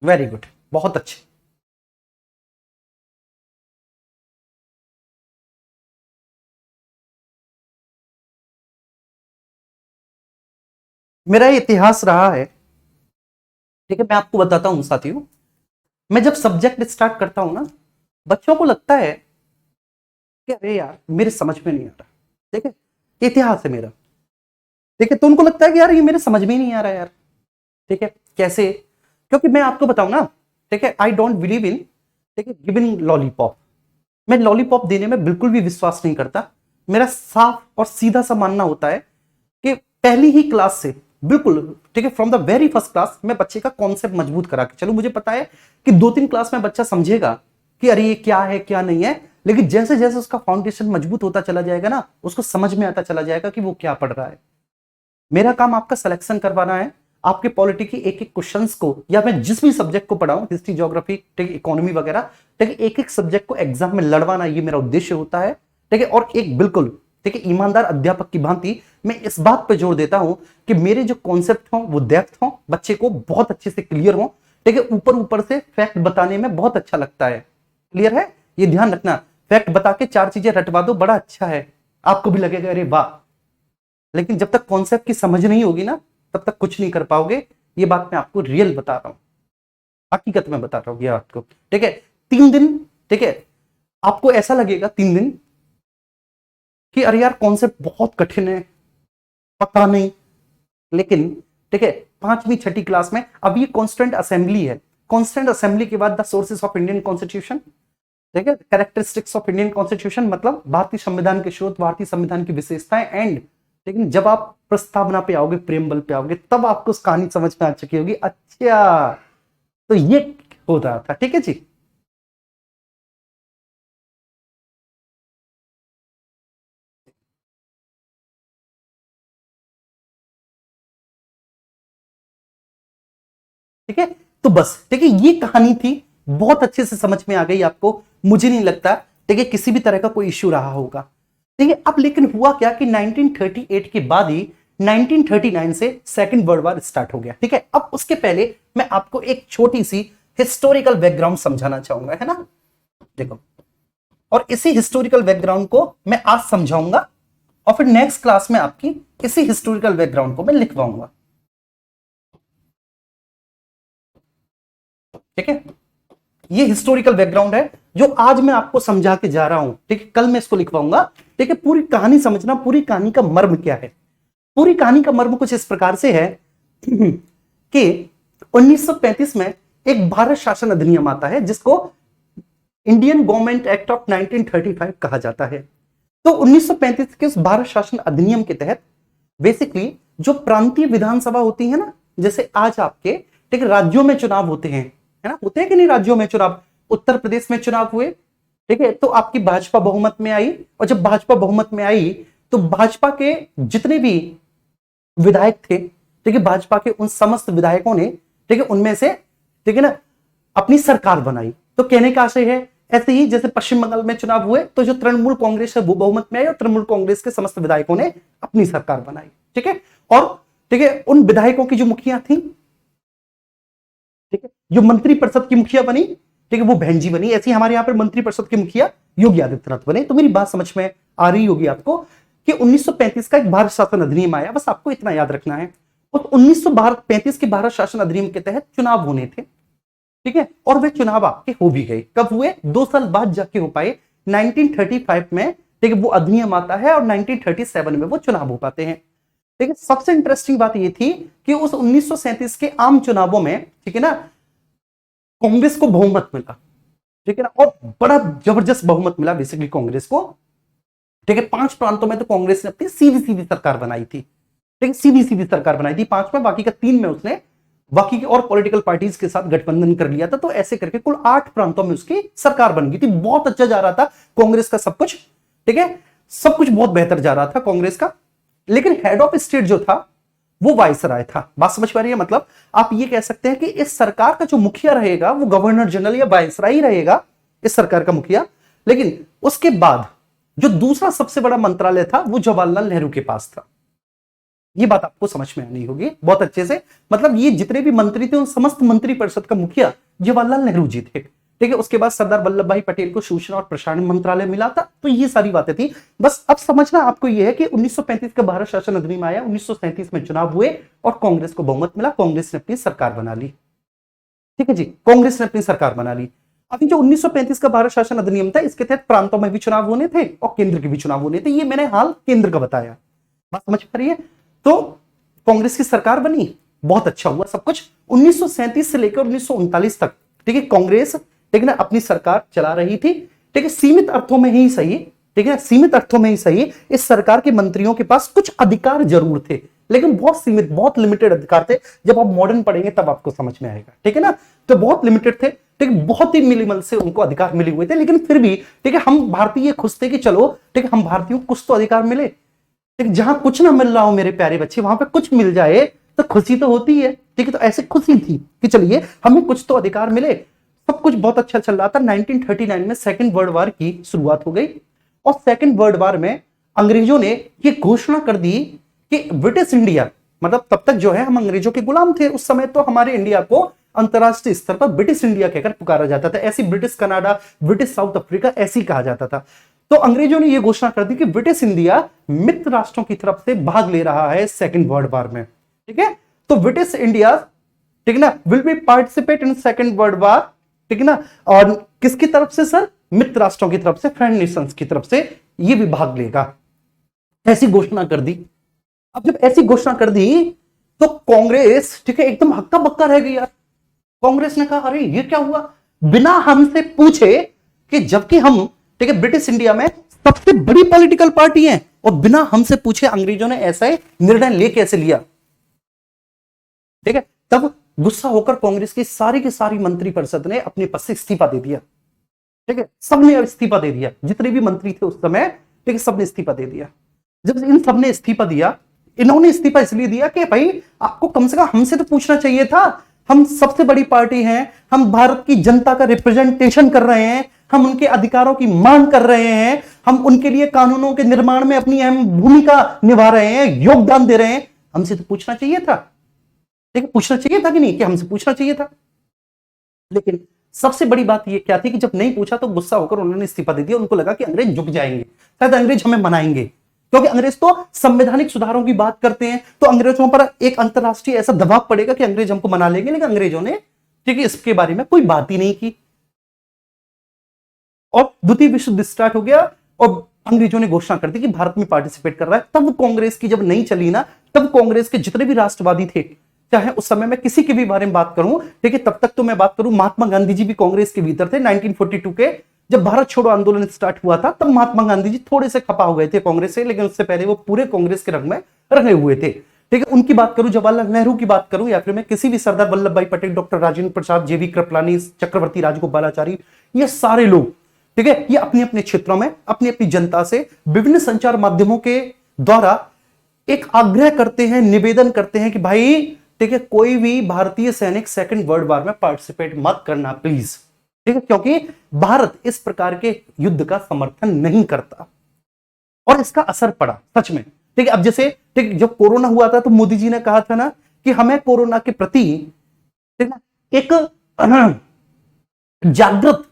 वेरी गुड, बहुत अच्छे। मेरा इतिहास रहा है, ठीक है, मैं आपको बताता हूं साथियों। मैं जब सब्जेक्ट स्टार्ट करता हूं ना, बच्चों को लगता है कि अरे यार मेरे समझ में नहीं आ रहा, ठीक है, इतिहास है मेरा, ठीक है, तो उनको लगता है कि यार ये मेरे समझ में ही नहीं आ रहा यार। ठीक है, कैसे, क्योंकि मैं आपको बताऊं ना, ठीक है, आई डोंट बिलीव इन, ठीक है, गिविंग लॉलीपॉप। मैं लॉलीपॉप देने में बिल्कुल भी विश्वास नहीं करता। मेरा साफ और सीधा सा मानना होता है कि पहली ही क्लास से, बिल्कुल, ठीक है, from the very first class मैं बच्चे का कॉन्सेप्ट मजबूत करा के चलो। मुझे पता है कि 2-3 क्लास में बच्चा समझेगा कि अरे ये क्या है क्या नहीं है, लेकिन जैसे जैसे उसका फाउंडेशन मजबूत होता चला जाएगा ना, उसको समझ में आता चला जाएगा कि वो क्या पढ़ रहा है। मेरा काम आपका सिलेक्शन करवाना है, आपके पॉलिटी की एक एक क्वेश्चंस को, या मैं जिस भी सब्जेक्ट को पढ़ाऊं, हिस्ट्री, ज्योग्राफी, ठीक है, इकोनॉमी वगैरह, ठीक है, एक एक सब्जेक्ट को एग्जाम में लड़वाना, ये मेरा उद्देश्य होता है। ठीक है, और एक बिल्कुल, ठीक है, ईमानदार अध्यापक की भांति मैं इस बात पर जोर देता हूं कि मेरे जो कॉन्सेप्ट हो वो डेप्थ हो, बच्चे को बहुत अच्छे से क्लियर हो। ठीक है, ऊपर ऊपर से फैक्ट बताने में बहुत अच्छा लगता है, क्लियर है, ये ध्यान रखना। फैक्ट बता के 4 चीजें रटवा दो, बड़ा अच्छा है, आपको भी लगेगा अरे वाह, लेकिन जब तक कॉन्सेप्ट की समझ नहीं होगी ना, तब तक कुछ नहीं कर पाओगे। ये बात मैं आपको रियल बता रहा हूं, हकीकत में बता रहा हूं ये आपको। ठीक है, 3 दिन, ठीक है, आपको ऐसा लगेगा 3 दिन कि अरे यार कॉन्सेप्ट बहुत कठिन है, पता नहीं, लेकिन ठीक है, 5वीं 6ठी क्लास में, अब ये कॉन्स्टेंट असेंबली है, कॉन्स्टेंट असेंबली के बाद the sources of Indian constitution, ठीक है, कैरेक्टरिस्टिक्स ऑफ इंडियन कॉन्स्टिट्यूशन, मतलब भारतीय संविधान के स्रोत, भारतीय संविधान की विशेषताएं, एंड, लेकिन जब आप प्रस्तावना पे आओगे, प्रेमबल पे आओगे, तब आपको उस कहानी समझ में आ चुकी होगी, अच्छा तो ये हो रहा था। ठीक है जी। ठीक है, तो बस ठीक है, ये कहानी थी, बहुत अच्छे से समझ में आ गई आपको, मुझे नहीं लगता ठीक है किसी भी तरह का कोई इश्यू रहा होगा। ठीक है, अब लेकिन हुआ क्या कि 1938 के बाद ही 1939 से सेकंड वर्ल्ड वॉर स्टार्ट हो गया। ठीक है, अब उसके पहले मैं आपको एक छोटी सी हिस्टोरिकल बैकग्राउंड समझाना चाहूंगा, है ना। देखो, और इसी हिस्टोरिकल बैकग्राउंड को मैं आज समझाऊंगा और फिर नेक्स्ट क्लास में आपकी इसी हिस्टोरिकल बैकग्राउंड को मैं लिखवाऊंगा। ठीक है, ये हिस्टोरिकल बैकग्राउंड है जो आज मैं आपको समझा के जा रहा हूं। ठीक है, कल मैं इसको लिखवाऊंगा। ठीक है, पूरी कहानी समझना, पूरी कहानी का मर्म क्या है। पूरी कहानी का मर्म कुछ इस प्रकार से है कि 1935 में एक भारत शासन अधिनियम आता है जिसको इंडियन गवर्नमेंट एक्ट ऑफ 1935 कहा जाता है। तो 1935 के उस भारत शासन अधिनियम के तहत बेसिकली जो प्रांतीय विधानसभा होती है ना, जैसे आज आपके ठीक राज्यों में चुनाव होते हैं, है ना, होते हैं कि नहीं राज्यों में चुनाव। उत्तर प्रदेश में चुनाव हुए, ठीक है, तो आपकी भाजपा बहुमत में आई, और जब भाजपा बहुमत में आई तो भाजपा के जितने भी विधायक थे, ठीक है, भाजपा के उन समस्त विधायकों ने ठीक है उनमें से ठीक है ना अपनी सरकार बनाई। तो कहने का आशय है ऐसे ही जैसे पश्चिम बंगाल में चुनाव हुए तो जो तृणमूल कांग्रेस है वो बहुमत में आई और तृणमूल कांग्रेस के समस्त विधायकों ने अपनी सरकार बनाई। ठीक है, और ठीक है उन विधायकों की जो मुखिया थी, ठीक है, जो मंत्री परिषद की मुखिया बनी, ठीक है, वो बहन जी बनी। ऐसी हमारे यहां पर मंत्री परिषद के मुखिया योगी आदित्यनाथ बने। तो मेरी बात समझ में आ रही होगी आपको कि 1935 का एक भारत शासन अधिनियम आया, बस आपको इतना याद रखना है। उस 1935 के भारत शासन अधिनियम के तहत चुनाव होने थे, ठीक है, और वे चुनाव आपके हो भी गए। कब हुए? 2 साल बाद जाके हो पाए। 1935 में ठीक है वो अधिनियम आता है और 1937 में वो चुनाव हो पाते हैं। ठीक है, सबसे इंटरेस्टिंग बात ये थी कि उस 1937 के आम चुनावों में ठीक है ना कांग्रेस को बहुमत मिला, ठीक है ना, और बड़ा जबरदस्त बहुमत मिला बेसिकली कांग्रेस को। ठीक है, 5 प्रांतों में तो कांग्रेस ने अपनी सीधी सीधी सरकार बनाई थी, ठीक है, सीधी सीधी सरकार बनाई थी 5 में, बाकी का 3 में उसने बाकी की और पॉलिटिकल पार्टीज के साथ गठबंधन कर लिया था। तो ऐसे करके कुल 8 प्रांतों में उसकी सरकार बन गई थी। बहुत अच्छा जा रहा था कांग्रेस का सब कुछ, ठीक है, सब कुछ बहुत बेहतर जा रहा था कांग्रेस का। लेकिन हेड ऑफ स्टेट जो था वो वायसराय था। बात समझ पा रही है? मतलब आप ये कह सकते हैं कि इस सरकार का जो मुखिया रहेगा वो गवर्नर जनरल या वायसराय ही रहेगा, इस सरकार का मुखिया। लेकिन उसके बाद जो दूसरा सबसे बड़ा मंत्रालय था वो जवाहरलाल नेहरू के पास था। ये बात आपको समझ में आनी होगी बहुत अच्छे से। मतलब ये जितने भी मंत्री थे उन समस्त मंत्री परिषद का मुखिया जवाहरलाल नेहरू जी थे। ठीक है, उसके बाद सरदार वल्लभ भाई पटेल को सूचना और प्रसारण मंत्रालय मिला था। तो ये सारी बातें थी। बस अब समझना आपको ये है कि 1935 का भारत शासन अधिनियम आया, 1937 में चुनाव हुए और कांग्रेस को बहुमत मिला, कांग्रेस ने अपनी सरकार बना ली। ठीक है जी, कांग्रेस ने अपनी सरकार बना ली। अभी जो 1935 का भारत शासन अधिनियम था इसके तहत प्रांतों में भी चुनाव होने थे और केंद्र के भी चुनाव होने थे। ये मैंने हाल केंद्र का बताया। बात समझ पा रही है? तो कांग्रेस की सरकार बनी, बहुत अच्छा हुआ सब कुछ। 1937 से लेकर 1939 तक ठीक है कांग्रेस ठीक है ना अपनी सरकार चला रही थी। ठीक है, सीमित अर्थों में ही सही, ठीक है, सीमित अर्थों में ही सही इस सरकार के मंत्रियों के पास कुछ अधिकार जरूर थे, लेकिन बहुत सीमित, बहुत लिमिटेड अधिकार थे। जब आप मॉडर्न पढ़ेंगे तब आपको समझ में आएगा। ठीक है ना, तो बहुत लिमिटेड थे, ठीक है, बहुत ही मिनिमल से उनको अधिकार मिले हुए थे। लेकिन फिर भी ठीक है हम भारतीय खुश थे कि चलो ठीक है हम भारतीयों को कुछ तो अधिकार मिले। जहां कुछ ना मिल रहा हो मेरे प्यारे बच्चे, वहां पे कुछ मिल जाए तो खुशी तो होती है। ठीक है, तो ऐसे खुशी थी कि चलिए हमें कुछ तो अधिकार मिले। सब कुछ बहुत अच्छा चल रहा था। 1939 में सेकेंड वर्ल्ड वॉर की शुरुआत हो गई और सेकेंड वर्ल्ड वॉर में अंग्रेजों ने ये घोषणा कर दी कि ब्रिटिश इंडिया, मतलब तब तक जो है हम अंग्रेजों के गुलाम थे। उस समय तो हमारे इंडिया को अंतरराष्ट्रीय स्तर पर ब्रिटिश इंडिया कहकर पुकारा जाता था। ऐसी British Canada, British south Africa ऐसी कहा जाता था। तो अंग्रेजों ने यह घोषणा कर दी कि ब्रिटिश इंडिया मित्र राष्ट्रों की तरफ से भाग ले रहा है सेकेंड वर्ल्ड वॉर में। ठीक है, तो ब्रिटिश इंडिया ठीक है ना will be participate in second world war. ठीक है ना, और किसकी तरफ से सर? मित्र राष्ट्रों की तरफ से, फ्रेंड नेशंस की तरफ से ये भी भाग लेगा। ऐसी घोषणा कर दी। अब जब ऐसी घोषणा कर दी तो कांग्रेस ठीक है एकदम हक्का बक्का रह गई यार। कांग्रेस ने कहा अरे ये क्या हुआ, बिना हमसे पूछे, कि जबकि हम ठीक है ब्रिटिश इंडिया में सबसे बड़ी पॉलिटिकल पार्टी है और बिना हमसे पूछे अंग्रेजों ने ऐसा निर्णय ले कैसे लिया। ठीक है, तब गुस्सा होकर कांग्रेस की सारी मंत्री परिषद ने अपने पद से इस्तीफा दे दिया। ठीक है, सबने इस्तीफा दे दिया, जितने भी मंत्री थे उस समय, ठीक है, सबने इस्तीफा दे दिया। जब इन सबने इस्तीफा दिया, इन्होंने इस्तीफा इसलिए दिया कि भाई आपको कम से कम हमसे तो पूछना चाहिए था हम सबसे बड़ी पार्टी हैं, हम भारत की जनता का रिप्रेजेंटेशन कर रहे हैं, हम उनके अधिकारों की मांग कर रहे हैं, हम उनके लिए कानूनों के निर्माण में अपनी अहम भूमिका निभा रहे हैं, योगदान दे रहे हैं। हमसे तो पूछना चाहिए था, ठीक है, पूछना चाहिए था कि नहीं, कि हमसे पूछना चाहिए था। लेकिन सबसे बड़ी बात यह क्या थी कि जब नहीं पूछा तो गुस्सा होकर उन्होंने इस्तीफा दे दिया। उनको लगा कि अंग्रेज झुक जाएंगे, शायद अंग्रेज हमें मनाएंगे, क्योंकि अंग्रेज तो संवैधानिक सुधारों की बात करते हैं, तो अंग्रेजों पर एक अंतरराष्ट्रीय ऐसा दबाव पड़ेगा कि अंग्रेज हमको मना लेंगे। लेकिन अंग्रेजों ने, ठीक है, इसके बारे में कोई बात ही नहीं की और द्वितीय विश्व युद्ध स्टार्ट हो गया और अंग्रेजों ने घोषणा कर दी कि भारत में पार्टिसिपेट कर रहा है। तब कांग्रेस की जब नहीं चली ना, तब कांग्रेस के जितने भी राष्ट्रवादी थे, चाहे उस समय मैं किसी के भी बारे में बात करूं, ठीक है, तब तक तो मैं बात करूं, महात्मा गांधी जी भी कांग्रेस के भीतर थे। 1942 के जब भारत छोड़ो आंदोलन स्टार्ट हुआ था, तब महात्मा गांधी जी थोड़े से खपा हो गए थे कांग्रेस से, लेकिन उससे पहले वो पूरे कांग्रेस के रंग में रंगे हुए थे। ठीक है, उनकी बात करूं, जवाहरलाल नेहरू की बात करूं, या फिर मैं किसी भी सरदार वल्लभ भाई पटेल, डॉक्टर राजेंद्र प्रसाद, जेवी कृपलानी, चक्रवर्ती राजगोपालाचारी, ये सारे लोग, ठीक है, ये अपने अपने क्षेत्रों में अपनी अपनी जनता से विभिन्न संचार माध्यमों के द्वारा एक आग्रह करते हैं, निवेदन करते हैं कि भाई, ठीक है, कोई भी भारतीय सैनिक सेकंड वर्ल्ड वॉर में पार्टिसिपेट मत करना प्लीज, ठीक है, क्योंकि भारत इस प्रकार के युद्ध का समर्थन नहीं करता। और इसका असर पड़ा सच में, ठीक है। अब जैसे, ठीक, जब कोरोना हुआ था तो मोदी जी ने कहा था ना कि हमें कोरोना के प्रति, ठीक है, एक जागृत,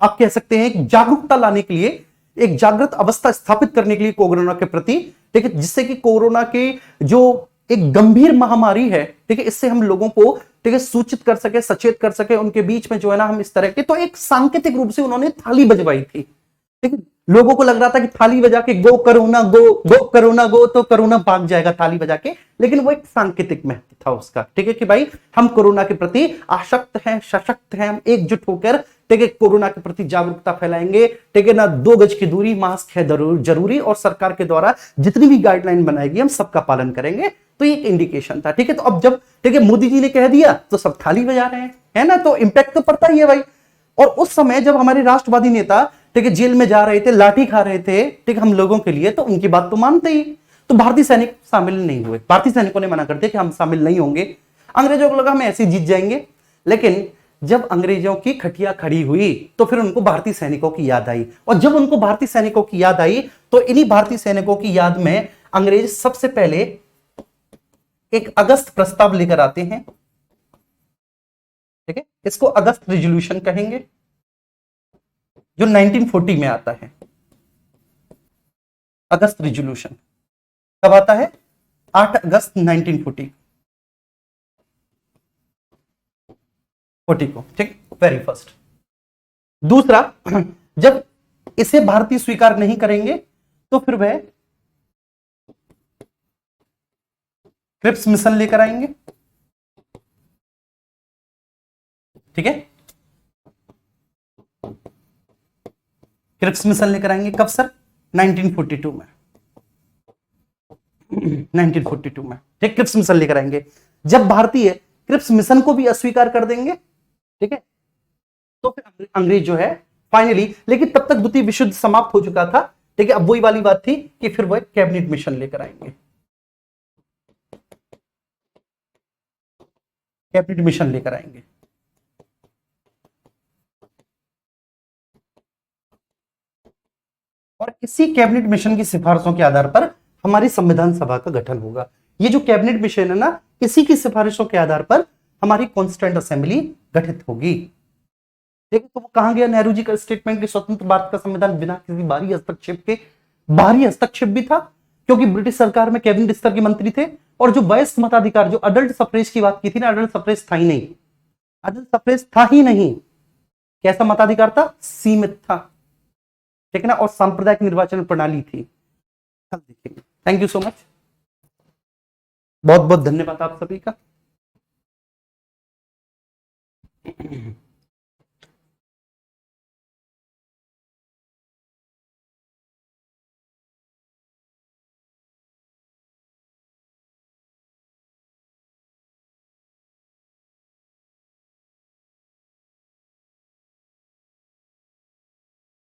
आप कह सकते हैं, एक जागरूकता लाने के लिए, एक जागृत अवस्था स्थापित करने के लिए कोरोना के प्रति, ठीक है, जिससे कि कोरोना के जो एक गंभीर महामारी है, ठीक है, इससे हम लोगों को, ठीक है, सूचित कर सके, सचेत कर सके, उनके बीच में जो है ना हम इस तरह के, तो एक सांकेतिक रूप से उन्होंने थाली बजवाई थी, ठीक है। लोगों को लग रहा था कि थाली बजा के go corona go, go corona go, तो करोना भाग जाएगा थाली बजा के, लेकिन वो एक सांकेतिक महत्व था उसका, ठीक है, कि भाई हम कोरोना के प्रति आसक्त हैं, सशक्त हैं, हम एकजुट होकर, ठीक है, कोरोना के प्रति जागरूकता फैलाएंगे, ठीक है ना। 2 गज की दूरी, मास्क है जरूरी, और सरकार के द्वारा जितनी भी गाइडलाइन बनाएगी हम सबका पालन करेंगे। तो ये एक इंडिकेशन था, ठीक है। तो अब जब, ठीक है, मोदी जी ने कह दिया तो सब थाली बजा रहे हैं, है ना, तो इंपैक्ट तो पड़ता ही है भाई। और उस समय जब हमारे राष्ट्रवादी नेता, ठीक है, जेल में जा रहे थे, लाठी खा रहे थे, ठीक, हम लोगों के लिए, तो उनकी बात तो मानते ही। तो भारतीय सैनिक शामिल नहीं हुए, भारतीय सैनिकों ने मना कर दिया कि हम शामिल नहीं होंगे। अंग्रेजों को लगा हम ऐसे जीत जाएंगे, लेकिन जब अंग्रेजों की खटिया खड़ी हुई तो फिर उनको भारतीय सैनिकों की याद आई, और जब उनको भारतीय सैनिकों की याद आई तो इन्हीं भारतीय सैनिकों की याद में अंग्रेज सबसे पहले एक अगस्त प्रस्ताव लेकर आते हैं, ठीक है, इसको अगस्त रेजोल्यूशन कहेंगे, जो 1940 में आता है। अगस्त रेजोल्यूशन कब आता है? 8 अगस्त 1940 को, ठीक, वेरी फर्स्ट। दूसरा, जब इसे भारतीय स्वीकार नहीं करेंगे तो फिर वह क्रिप्स मिशन लेकर आएंगे, ठीक है, क्रिप्स मिशन लेकर आएंगे। कब सर? 1942 में, 1942 में, ठीक, क्रिप्स मिशन लेकर आएंगे। जब भारतीय क्रिप्स मिशन को भी अस्वीकार कर देंगे, ठीक है, तो फिर अंग्रेज जो है फाइनली, लेकिन तब तक द्वितीय विश्व युद्ध समाप्त हो चुका था, ठीक है। अब वही वाली बात थी कि फिर वो कैबिनेट मिशन लेकर आएंगे, कैबिनेट मिशन लेकर आएंगे। और इसी कैबिनेट मिशन की सिफारिशों के आधार पर हमारी संविधान सभा का गठन होगा। ये जो कैबिनेट मिशन है ना, इसी की सिफारिशों के आधार पर हमारी कॉन्स्टिट्यूएंट असेंबली गठित होगी, ठीक है। तो वो कहां गया नेहरू जी का स्टेटमेंट कि स्वतंत्र भारत का संविधान बिना किसी बाहरी हस्तक्षेप के, बाहरी हस्तक्षेप भी था क्योंकि ब्रिटिश सरकार में कैबिनेट स्तर के मंत्री थे, और जो वयस्क मताधिकार, जो अडल्ट सफ्रेज की बात की थी ना, अडल्ट सफ्रेज था ही नहीं, अडल्ट सफ्रेज था ही नहीं। कैसा मताधिकार था? सीमित था, ठीक है ना, और सांप्रदायिक निर्वाचन प्रणाली थी। कल देखेंगे। थैंक यू सो मच, बहुत बहुत धन्यवाद आप सभी का।